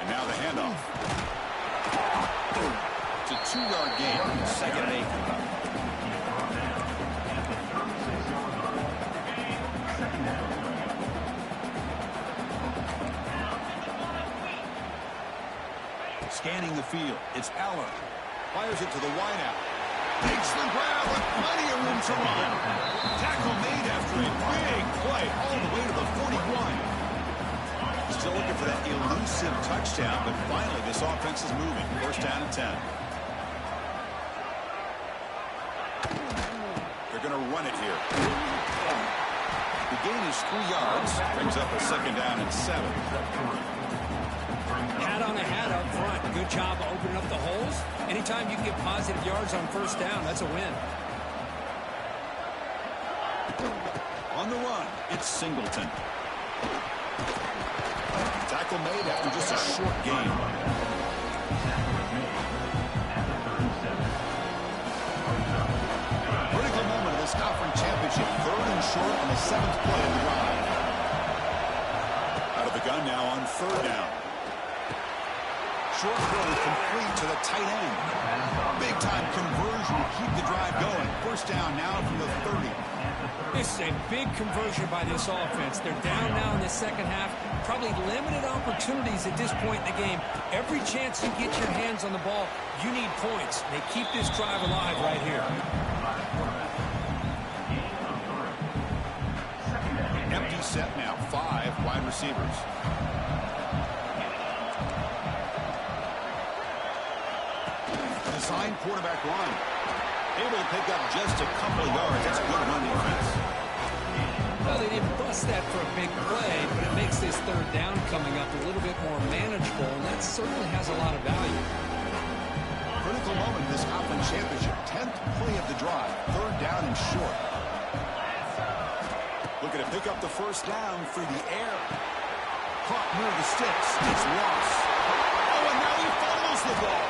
And now the handoff. It's a 2-yard gain. Second and 8. Scanning the field. It's Aller. Fires it to the wideout. Makes the grab with plenty of room to run. Tackle made after a big play all the way to the 41. Still looking for that elusive touchdown, but finally this offense is moving. First down and 10. They're going to run it here. The gain is 3 yards. Brings up a second down and 7. Hat on a hat up front. Good job opening up the holes. Anytime you can get positive yards on first down, that's a win. On the run, it's Singleton. Tackle made after just a short gain. Critical moment of this conference championship. 3rd and short on the 7th play of the drive. Out of the gun now on 3rd down. Short throw complete to the tight end. Big-time conversion to keep the drive going. First down now from the 30. This is a big conversion by this offense. They're down now in the second half. Probably limited opportunities at this point in the game. Every chance you get your hands on the ball, you need points. They keep this drive alive right here. Empty set now. 5 wide receivers. Design quarterback run. Able to pick up just a couple of yards. That's a good run defense. Well, they didn't bust that for a big play, but it makes this 3rd down coming up a little bit more manageable, and that certainly has a lot of value. Critical moment in this conference championship. 10th play of the drive. 3rd down and short. Looking to pick up the first down through the air. Caught near the sticks. It's lost. Oh, and now he fumbles the ball.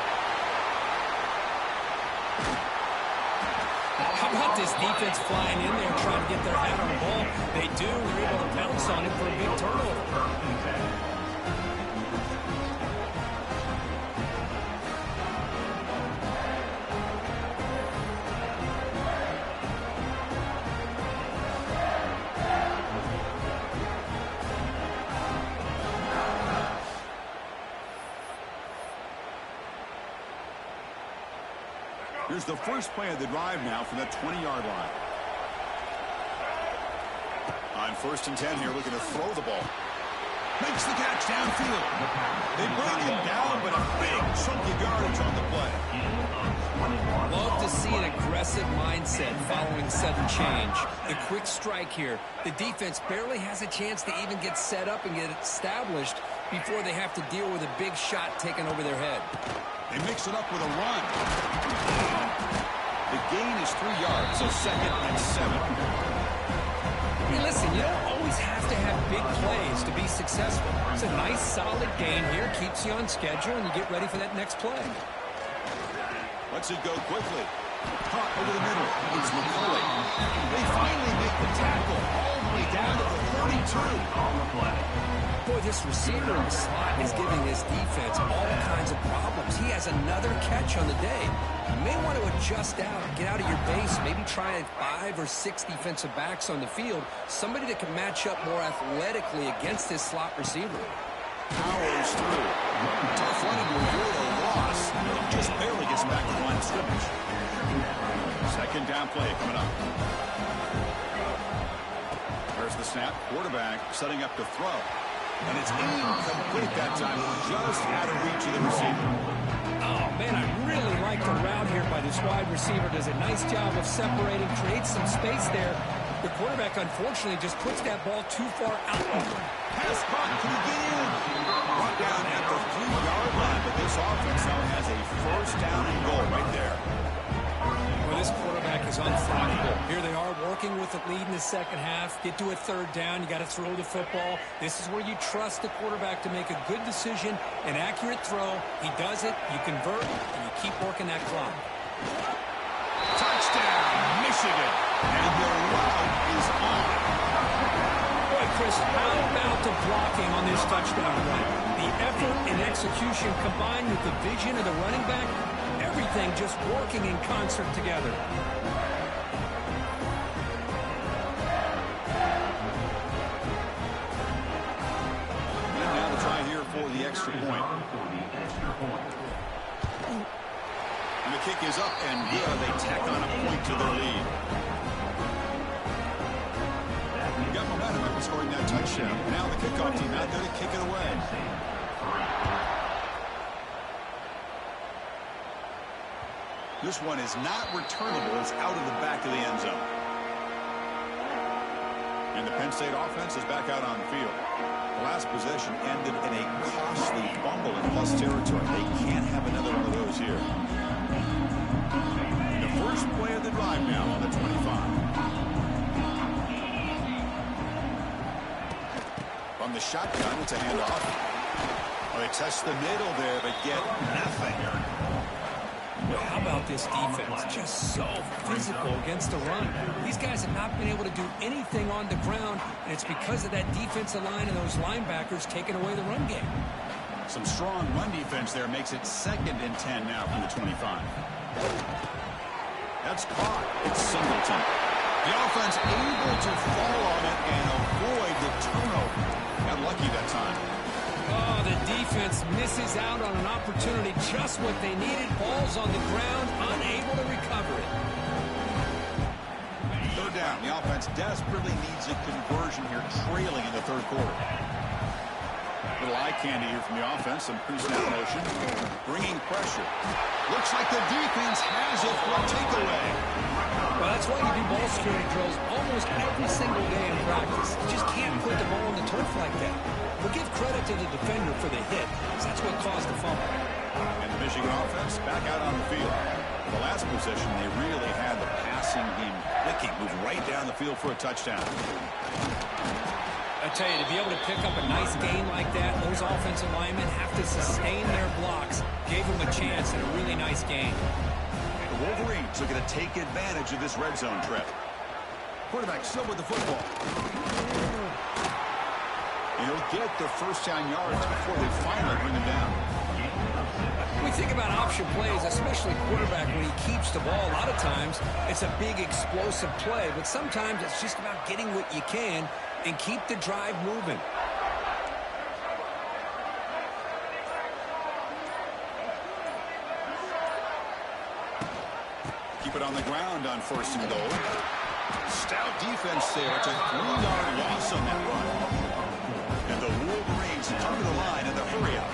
How about this defense flying in there trying to get their hat on the ball? They do. They're able to pounce on it for a big turnover. Here's the first play of the drive now from the 20-yard line. On 1st and 10 here, looking to throw the ball. Makes the catch downfield. They bring him down, but a big chunk of yardage on the play. Love to to see an aggressive mindset following sudden change. The quick strike here. The defense barely has a chance to even get set up and get established before they have to deal with a big shot taken over their head. They mix it up with a run. The gain is 3 yards, so 2nd and 7. Hey, listen, you don't always have to have big plays to be successful. It's a nice, solid gain here. Keeps you on schedule, and you get ready for that next play. Lets it go quickly. Caught over the middle. It's McCoy. They finally make the tackle all the way down to the 32. Boy, this receiver in the slot is giving this defense all kinds of problems. He has another catch on the day. You may want to adjust out, get out of your base, maybe try 5 or 6 defensive backs on the field, somebody that can match up more athletically against this slot receiver. Powers through. Tough running to avoid a loss. Just barely gets back to the line of scrimmage. 2nd down play coming up. There's the snap. Quarterback setting up to throw. And it's incomplete that time. Just out of reach of the receiver. Oh, man, I really like the route here by this wide receiver. Does a nice job of separating, creates some space there. The quarterback, unfortunately, just puts that ball too far out. Pass caught. Can he get in? Brought down at the 3-yard line, but this offense now has a 1st down and goal right there. Well, this quarterback is unflappable. Here they are working with the lead in the 2nd half. Get to a 3rd down. You got to throw the football. This is where you trust the quarterback to make a good decision, an accurate throw. He does it. You convert, and you keep working that clock. Touchdown, Michigan. And the route is on. Boy, Chris, how about the blocking on this touchdown run? The effort and execution combined with the vision of the running back, everything just working in concert together. And now the try here for the extra point. And the kick is up and good. They tack on a point to their lead. Got momentum after scoring that touchdown. Now the kickoff team out there to kick it away. This one is not returnable. It's out of the back of the end zone. And the Penn State offense is back out on the field. The last possession ended in a costly fumble in plus territory. They can't have another one of those here. The first play of the drive now on the 25. From the shotgun, it's a handoff. Well, they test the middle there, but get nothing. How about this defense? Just so physical against the run. These guys have not been able to do anything on the ground, and it's because of that defensive line and those linebackers taking away the run game. Some strong run defense there makes it 2nd and 10 now from the 25. That's caught. It's Singleton. The offense able to fall on it and avoid the turnover. Got lucky that time. Oh, the defense misses out on an opportunity, just what they needed. Ball's on the ground, unable to recover it. 3rd down. The offense desperately needs a conversion here, trailing in the 3rd quarter. Little eye candy here from the offense. Some pre-snap motion. Bringing pressure. Looks like the defense has it for a takeaway. Well, that's why you do ball security drills almost every single day in practice. You just can't put the ball on the turf like that. But give credit to the defender for the hit, because that's what caused the fumble. And the Michigan offense back out on the field. The last possession, they really had the passing game clicking. Moved right down the field for a touchdown. I tell you, to be able to pick up a nice gain like that, those offensive linemen have to sustain their blocks. Gave them a chance and a really nice gain. The Wolverines are going to take advantage of this red zone trip. Quarterback still with the football. He'll get the 1st down yards before they finally bring him down. We think about option plays, especially quarterback when he keeps the ball. A lot of times, it's a big explosive play, but sometimes it's just about getting what you can and keep the drive moving. Keep it on the ground on 1st and goal. Stout defense there. It's a 3-yard loss on that run. And the Wolverines come to the line in the hurry-up.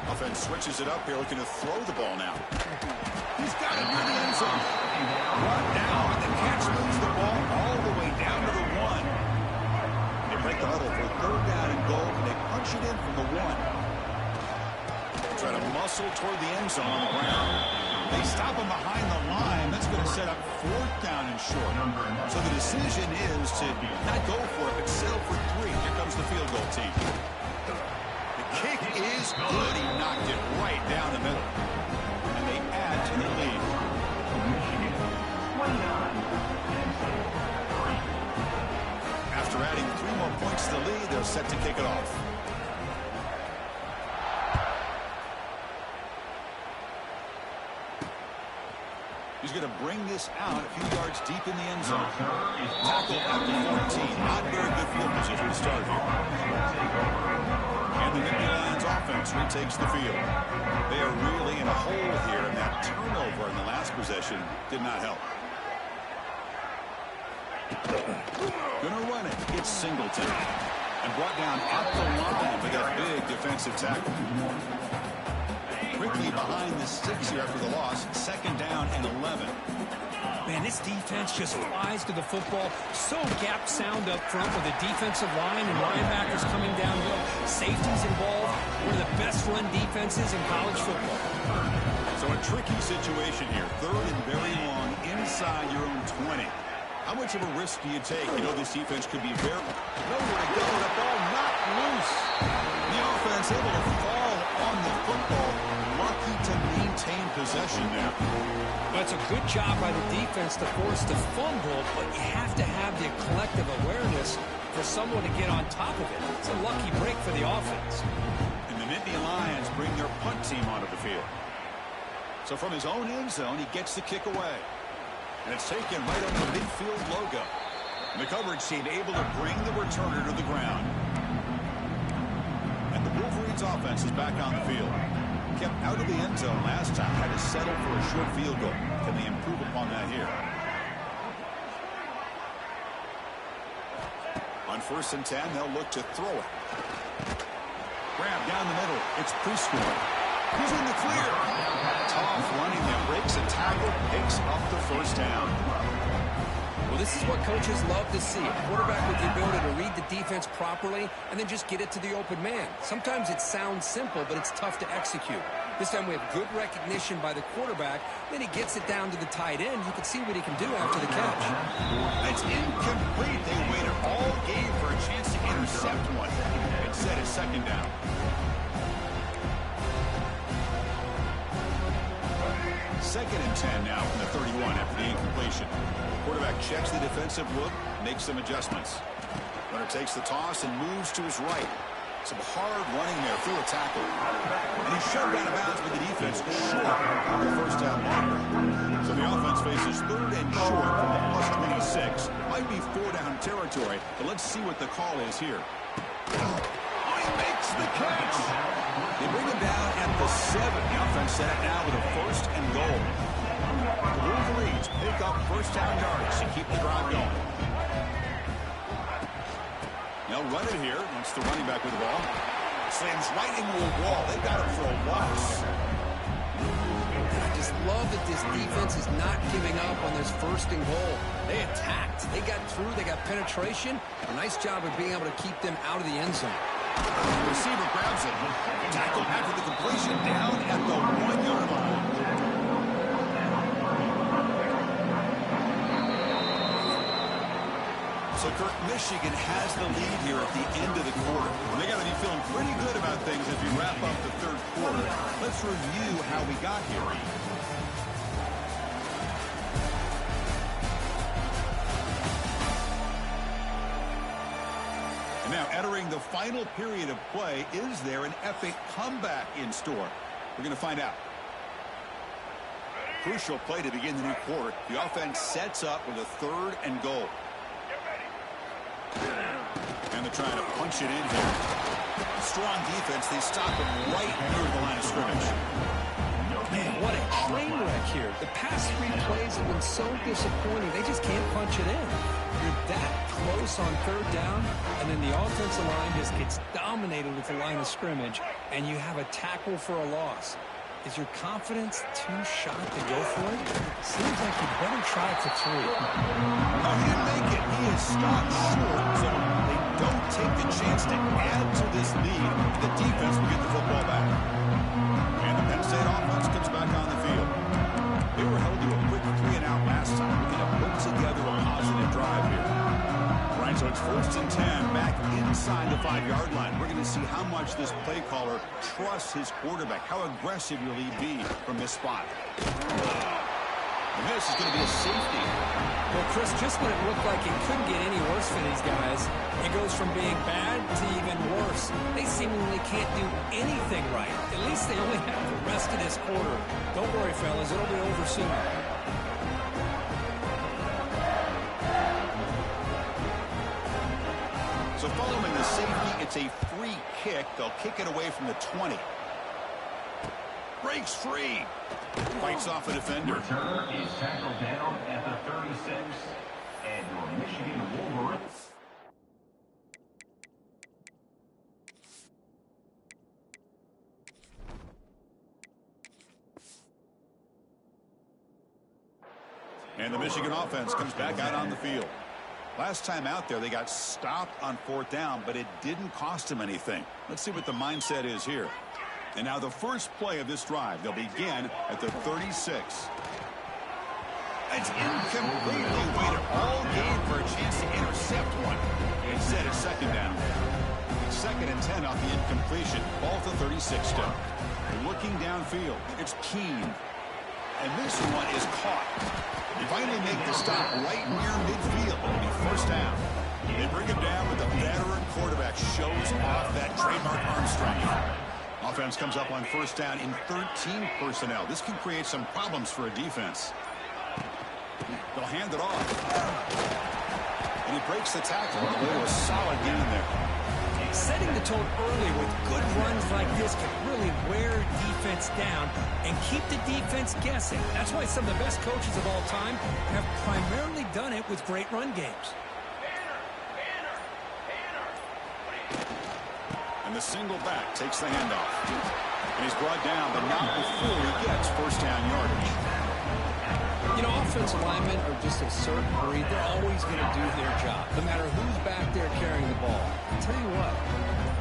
Offense switches it up here, looking to throw the ball now. He's got it near the end zone. Brought down, and the catch moves the ball all the way down to the 1. They break the huddle for 3rd down and goal, and they punch it in from the 1. They try to muscle toward the end zone on the ground. They stop him behind the line. That's going to set up 4th down and short. So the decision is to not go for it, but settle for 3. Here comes the field goal team. The kick is good. He knocked it right down the middle. And they add to the lead. After adding 3 more points to the lead, they're set to kick it off. He's going to bring this out a few yards deep in the end zone. Tackle at the 14. Not very good field position to start here. And the Nittany Lions offense retakes the field. They are really in a hole here, and that turnover in the last possession did not help. Gonna run it. It's Singleton. And brought down at the line with that big defensive tackle. Quickly behind the 6 here after the loss. 2nd down and 11. Man, this defense just flies to the football. So gap sound up front with the defensive line and linebackers coming downhill. Safeties involved. One of the best run defenses in college football. So a tricky situation here. 3rd and very long inside your own 20. How much of a risk do you take? You know this defense could be very... Nowhere to go. The ball not loose. The offense able to fall on the football. Lucky to maintain possession there. That's a good job by the defense to force the fumble, but you have to have the collective awareness for someone to get on top of it. It's a lucky break for the offense. And the Nittany Lions bring their punt team onto the field. So from his own end zone, he gets the kick away. And it's taken right on the midfield logo. And the coverage team able to bring the returner to the ground. And the Wolverines offense is back on the field. Kept out of the end zone last time. Had to settle for a short field goal. Can they improve upon that here? On 1st and 10, they'll look to throw it. Grab down the middle. It's Prescore. He's in the clear. Tough running that breaks a tackle, picks up the 1st down. Well, this is what coaches love to see. A quarterback with the ability to read the defense properly and then just get it to the open man. Sometimes it sounds simple, but it's tough to execute. This time we have good recognition by the quarterback. Then he gets it down to the tight end. You can see what he can do after the catch. It's incomplete. They waited all game for a chance to intercept one. Instead, it's 2nd down. Second and 10 now from the 31 after the incompletion. Quarterback checks the defensive look, makes some adjustments. Runner takes the toss and moves to his right. Some hard running there through a tackle. And he's shoved out of bounds with the defense short of the 1st down marker. So the offense faces 3rd and short from the +26. Might be 4-down territory, but let's see what the call is here. Oh, he makes the catch. They bring him down at the 7. The offense set it now with a 1st and goal. The Wolverines pick up 1st down yards to keep the drive going. They'll run it here. Once the running back with the ball. Slams right into a wall. They've got him for a loss. I just love that this defense is not giving up on this 1st and goal. They attacked. They got through. They got penetration. A nice job of being able to keep them out of the end zone. The receiver grabs it. Tackle after the completion down at the 1-yard line. So, Kirk, Michigan has the lead here at the end of the quarter. They got to be feeling pretty good about things as we wrap up the 3rd quarter. Let's review how we got here. And now, entering the final period of play, is there an epic comeback in store? We're going to find out. Crucial play to begin the new quarter. The offense sets up with a 3rd and goal. And they're trying to punch it in here. Strong defense. They stop him right near the line of scrimmage. Man, what a train wreck here. The past 3 plays have been so disappointing. They just can't punch it in. You're that close on 3rd down, and then the offensive line just gets dominated with the line of scrimmage, and you have a tackle for a loss. Is your confidence too shot to go for it? Seems like you better try it for 3. Oh, he didn't make it. He is stopped short, so they don't take the chance to add to this lead. The defense will get the football back. And the Penn State offense comes back on the field. They were held to a quick 3-and-out last time. We're going to put together a positive drive here. Right, so it's 1st and 10, back inside the 5-yard line. We're going to see how much this play caller trusts his quarterback. How aggressive will he be from this spot? And this is going to be a safety. Well, Chris, just when it looked like it couldn't get any worse for these guys, it goes from being bad to even worse. They seemingly can't do anything right. At least they only have the rest of this quarter. Don't worry, fellas. It'll be over soon. So following the safety, it's a free kick. They'll kick it away from the 20. Breaks free. Fights off a defender. Returner is tackled down at the 36, and your Michigan Wolverines. And the Michigan offense comes back out on the field. Last time out there, they got stopped on 4th down, but it didn't cost them anything. Let's see what the mindset is here. And now the first play of this drive, they'll begin at the 36. It's incomplete. They waited all game for a chance to intercept one. Instead, it's 2nd down. 2nd and 10 off the incompletion. Ball to 36 still. Looking downfield, it's Keene. And this one is caught. They finally make the stop right near midfield. It'll be 1st down. They bring him down, but the veteran quarterback shows off that trademark arm strength. Offense comes up on 1st down in 13 personnel. This can create some problems for a defense. They'll hand it off. And he breaks the tackle on the way to a solid gain there. Setting the tone early with good runs like this can really wear defense down and keep the defense guessing. That's why some of the best coaches of all time have primarily done it with great run games. And the single back takes the handoff. And he's brought down, but not before he gets 1st down yardage. You know, offensive linemen are just a certain breed. They're always going to do their job, no matter who's back there carrying the ball. I'll tell you what,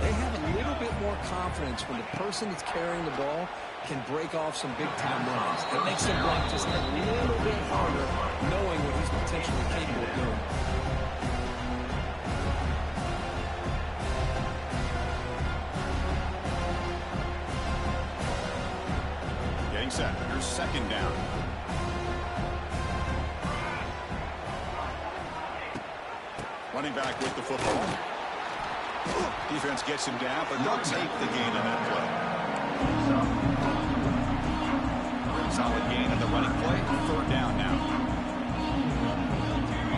they have a little bit more confidence when the person that's carrying the ball can break off some big-time runs. It makes them block just a little bit harder, knowing what he's potentially capable of doing. Getting set. Here's 2nd down. Running back with the football. Defense gets him down, but they'll take the gain on that play. Solid gain on the running play. 3rd down now.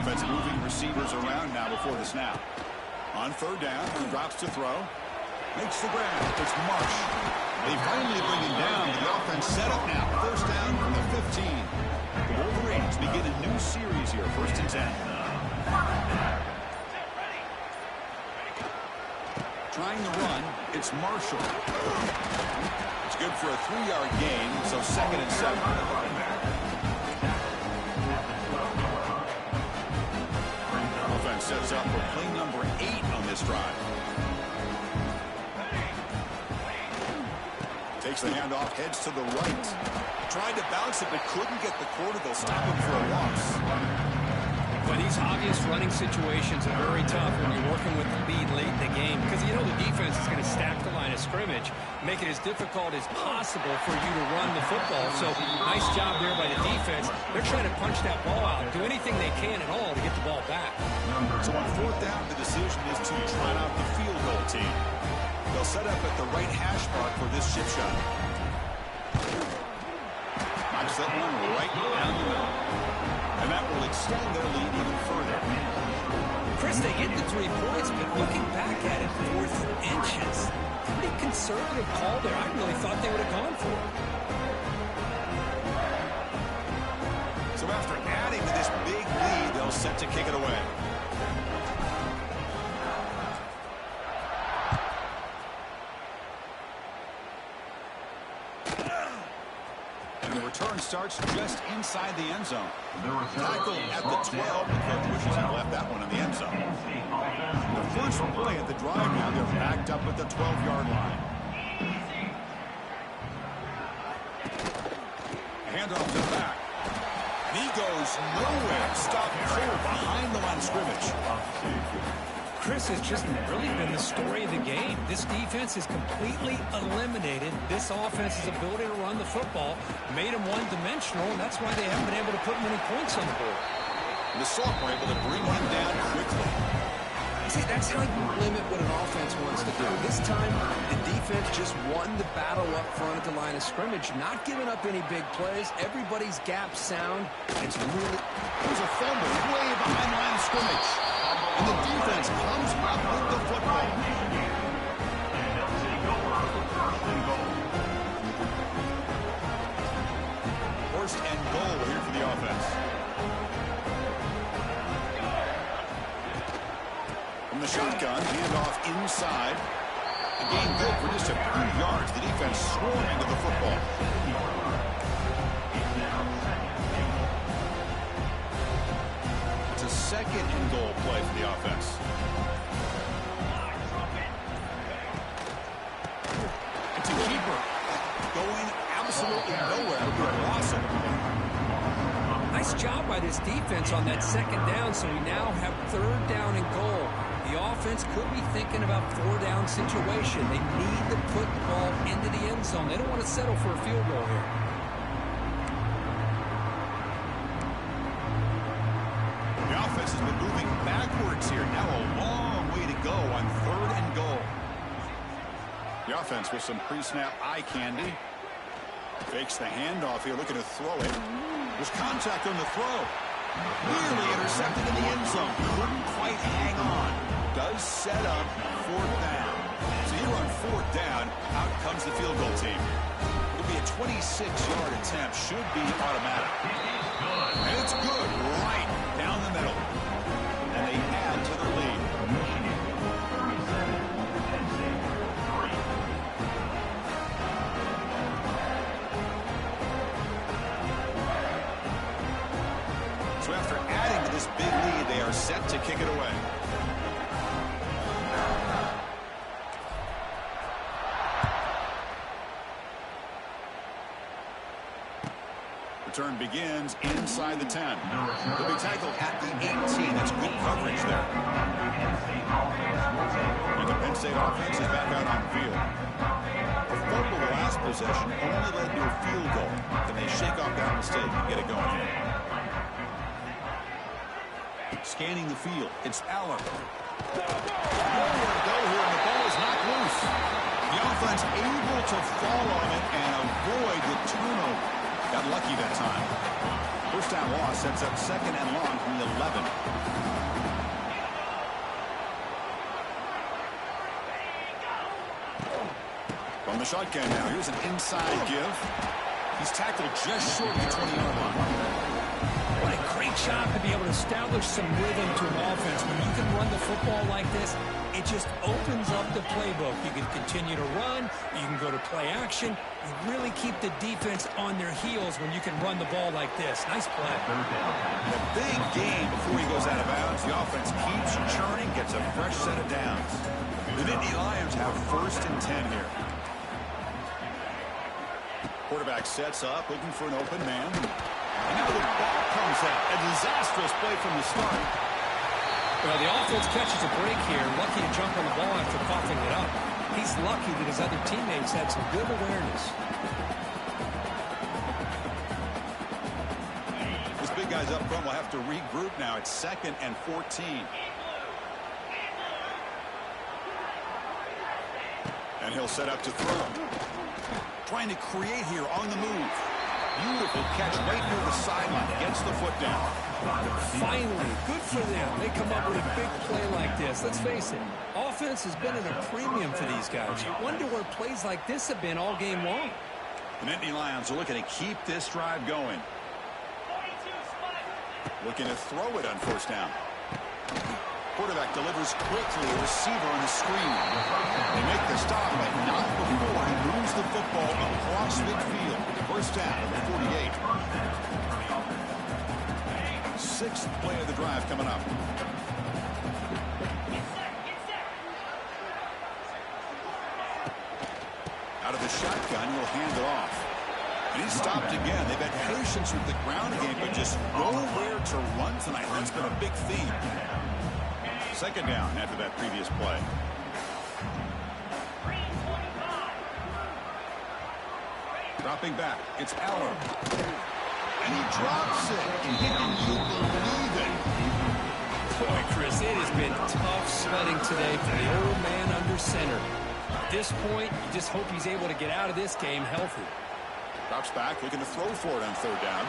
Offense moving receivers around now before the snap. On 3rd down, he drops to throw. Makes the grab. It's Marsh. They finally bring him down. The offense set up now. 1st down from the 15. The Wolverines begin a new series here. 1st and 10. Trying to run, it's Marshall. It's good for a 3-yard gain, so 2nd and 7. Offense sets up for play number 8 on this drive. Takes the handoff, heads to the right. Tried to bounce it, but couldn't get the quarter. They'll stop him for a loss. But these obvious running situations are very tough when you're working with the lead late in the game because you know the defense is going to stack the line of scrimmage, make it as difficult as possible for you to run the football. So nice job there by the defense. They're trying to punch that ball out, do anything they can at all to get the ball back. So on 4th down, the decision is to trot out the field goal team. They'll set up at the right hash mark for this chip shot. Knocks that one right down the middle. And that will extend their lead even further. Chris, they get the 3 points, but looking back at it, 4th inches. Pretty conservative call there. I really thought they would have gone for it. set to kick it away. And the return starts just inside the end zone. Tackle at the 12. The coach wishes he left that one in the end zone. The first play at the drive now, they're backed up at the 12-yard line. Handoff to the back. And he goes nowhere. Stopped cold behind the line of scrimmage. Chris, has just really been the story of the game. This defense has completely eliminated this offense's ability to run the football, made them one-dimensional, and that's why they haven't been able to put many points on the board. And the Soft were able to bring him down quickly. See, that's how you limit what an offense wants to do. This time, the defense just won the battle up front at the line of scrimmage, not giving up any big plays. Everybody's gap sound. It's really... There's a fumble way behind the line of scrimmage. And the defense comes up with the football. First and goal here for the offense. From the shotgun, handoff inside. The gain good for just a few yards. The defense swarming to the football. It's a second and goal play for the offense. It's a keeper. Going absolutely nowhere. It'll be a loss of it. Nice job by this defense on that second down, so we now have third down and goal. The offense could be thinking about four-down situation. They need to put the ball into the end zone. They don't want to settle for a field goal here. The offense has been moving backwards here. Now a long way to go on third and goal. The offense with some pre-snap eye candy. Fakes the handoff here, looking to throw it. There's contact on the throw. Nearly intercepted in the end zone. Couldn't quite hang on. Does set up fourth down. So here on fourth down, out comes the field goal team. It'll be a 26-yard attempt. Should be automatic. And it's good. Right down the middle. And they add to their lead. So after adding to this big lead, they are set to kick it away. Return begins inside the 10. He'll be tackled at the 18. That's good coverage there. And the Penn State offense is back out on the field. A fumble the last possession only led to a field goal. Can they shake off that mistake and get it going here? Scanning the field, it's Allen. Nowhere to go here, and the ball is knocked loose. The offense able to fall on it and avoid the turnover. Got lucky that time. First down loss sets up second and long from the 11. From the shotgun now, here's an inside give. He's tackled just short of the 20-yard line. What a great job to be able to establish some rhythm to an offense. When you can run the football like this, it just opens up the playbook. You can continue to run. You can go to play action. You really keep the defense on their heels when you can run the ball like this. Nice play. A big gain before he goes out of bounds. The offense keeps churning, gets a fresh set of downs. The Nittany Lions have first and 10 here. Quarterback sets up, looking for an open man. And now the ball comes out. A disastrous play from the start. Well, the offense catches a break here. Lucky to jump on the ball after coughing it up. He's lucky that his other teammates had some good awareness. This big guy's up front will have to regroup now. It's second and 14. And he'll set up to throw. Trying to create here on the move. Beautiful catch right near the sideline. Gets the foot down. Finally, good for them. They come up with a big play like this. Let's face it, offense has been at a premium for these guys. You wonder where plays like this have been all game long. The Nittany Lions are looking to keep this drive going. Looking to throw it on first down. Quarterback delivers quickly. A receiver on the screen. They make the stop, but not before he moves the football across midfield. First down at the 48. Sixth play of the drive coming up. Out of the shotgun, he'll hand it off. And he's stopped again. They've had patience with the ground game, but just nowhere to run tonight. That's been a big theme. Second down after that previous play. Dropping back. It's Aller. And he drops it. Can you believe it? Boy, Chris, it has been tough sledding today for the old man under center. At this point, you just hope he's able to get out of this game healthy. Drops back, looking to throw for it on third down.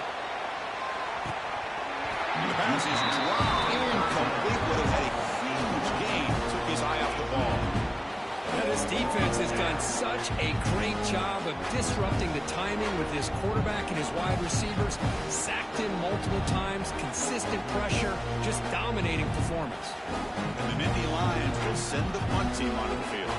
And the pass is dropped. Incomplete. Would have had a huge gain. Took his eye off the ball. Now, this defense has done such a great job of disrupting the timing with his quarterback and his wide receivers. Sacked him multiple times, consistent pressure, just dominating performance. And the Nittany Lions will send the punt team onto the field.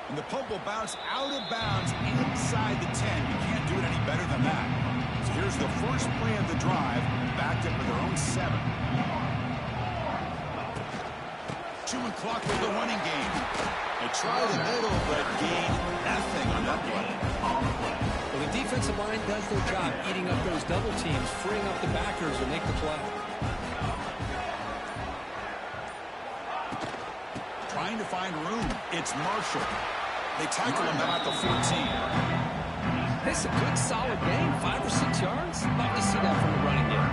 And the punt will bounce out of bounds inside the 10. You can't do it any better than that. So here's the first play of the drive, backed up with their own 7. 2 o'clock with the running game. They try the middle, but gain nothing on that play. Well, the defensive line does their job eating up those double teams, freeing up the backers to make the play. Trying to find room. It's Marshall. They tackle him at the 14. It's a good, solid game. 5 or 6 yards. Love to see that from the running game.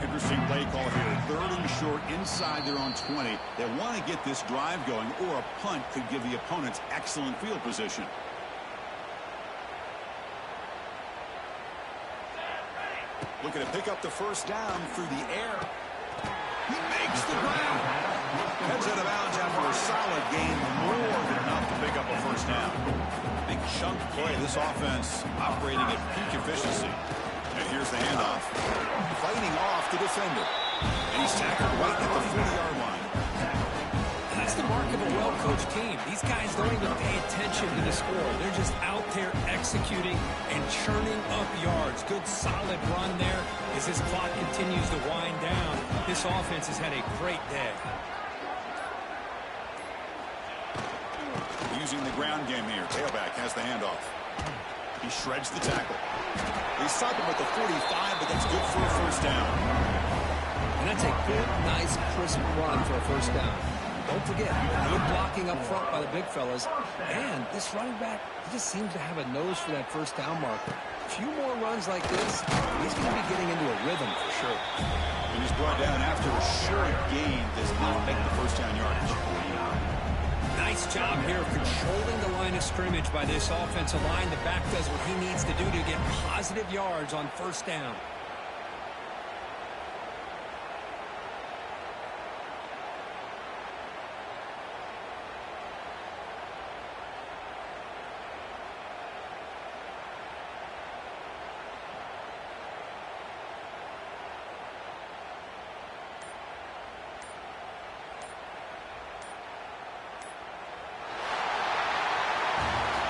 Interesting play call here. Third and short inside their own 20. They want to get this drive going, or a punt could give the opponents excellent field position. Looking to pick up the first down through the air. He makes the ground. Heads out of bounds after a solid gain, more than enough to pick up a first down. Big chunk play. This offense operating at peak efficiency. And here's the handoff. Fighting off the defender. And he's tackled right at the 40-yard line. And that's the mark of a well-coached team. These guys don't even pay attention to the score. They're just out there executing and churning up yards. Good, solid run there as this clock continues to wind down. This offense has had a great day. Using the ground game here. Tailback has the handoff. He shreds the tackle. They stop him at the 45, but that's good for a first down. And that's a good, nice, crisp run for a first down. Don't forget, good blocking up front by the big fellas. And this running back, he just seems to have a nose for that first down marker. A few more runs like this, he's going to be getting into a rhythm for sure. And he's brought down after a short gain. Does not make the first down yardage. Nice job here of controlling the line of scrimmage by this offensive line. The back does what he needs to do to get positive yards on first down.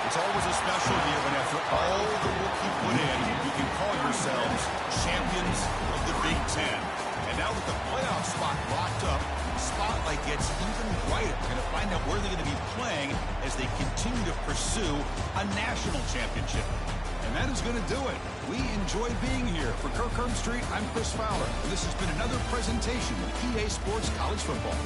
It's always a special year when after all the work you put in, you can call yourselves champions of the Big Ten. And now with the playoff spot locked up, the spotlight gets even brighter. We're going to find out where they're going to be playing as they continue to pursue a national championship. And that is going to do it. We enjoyed being here. For Kirk Street, I'm Chris Fowler. And this has been another presentation of EA Sports College Football.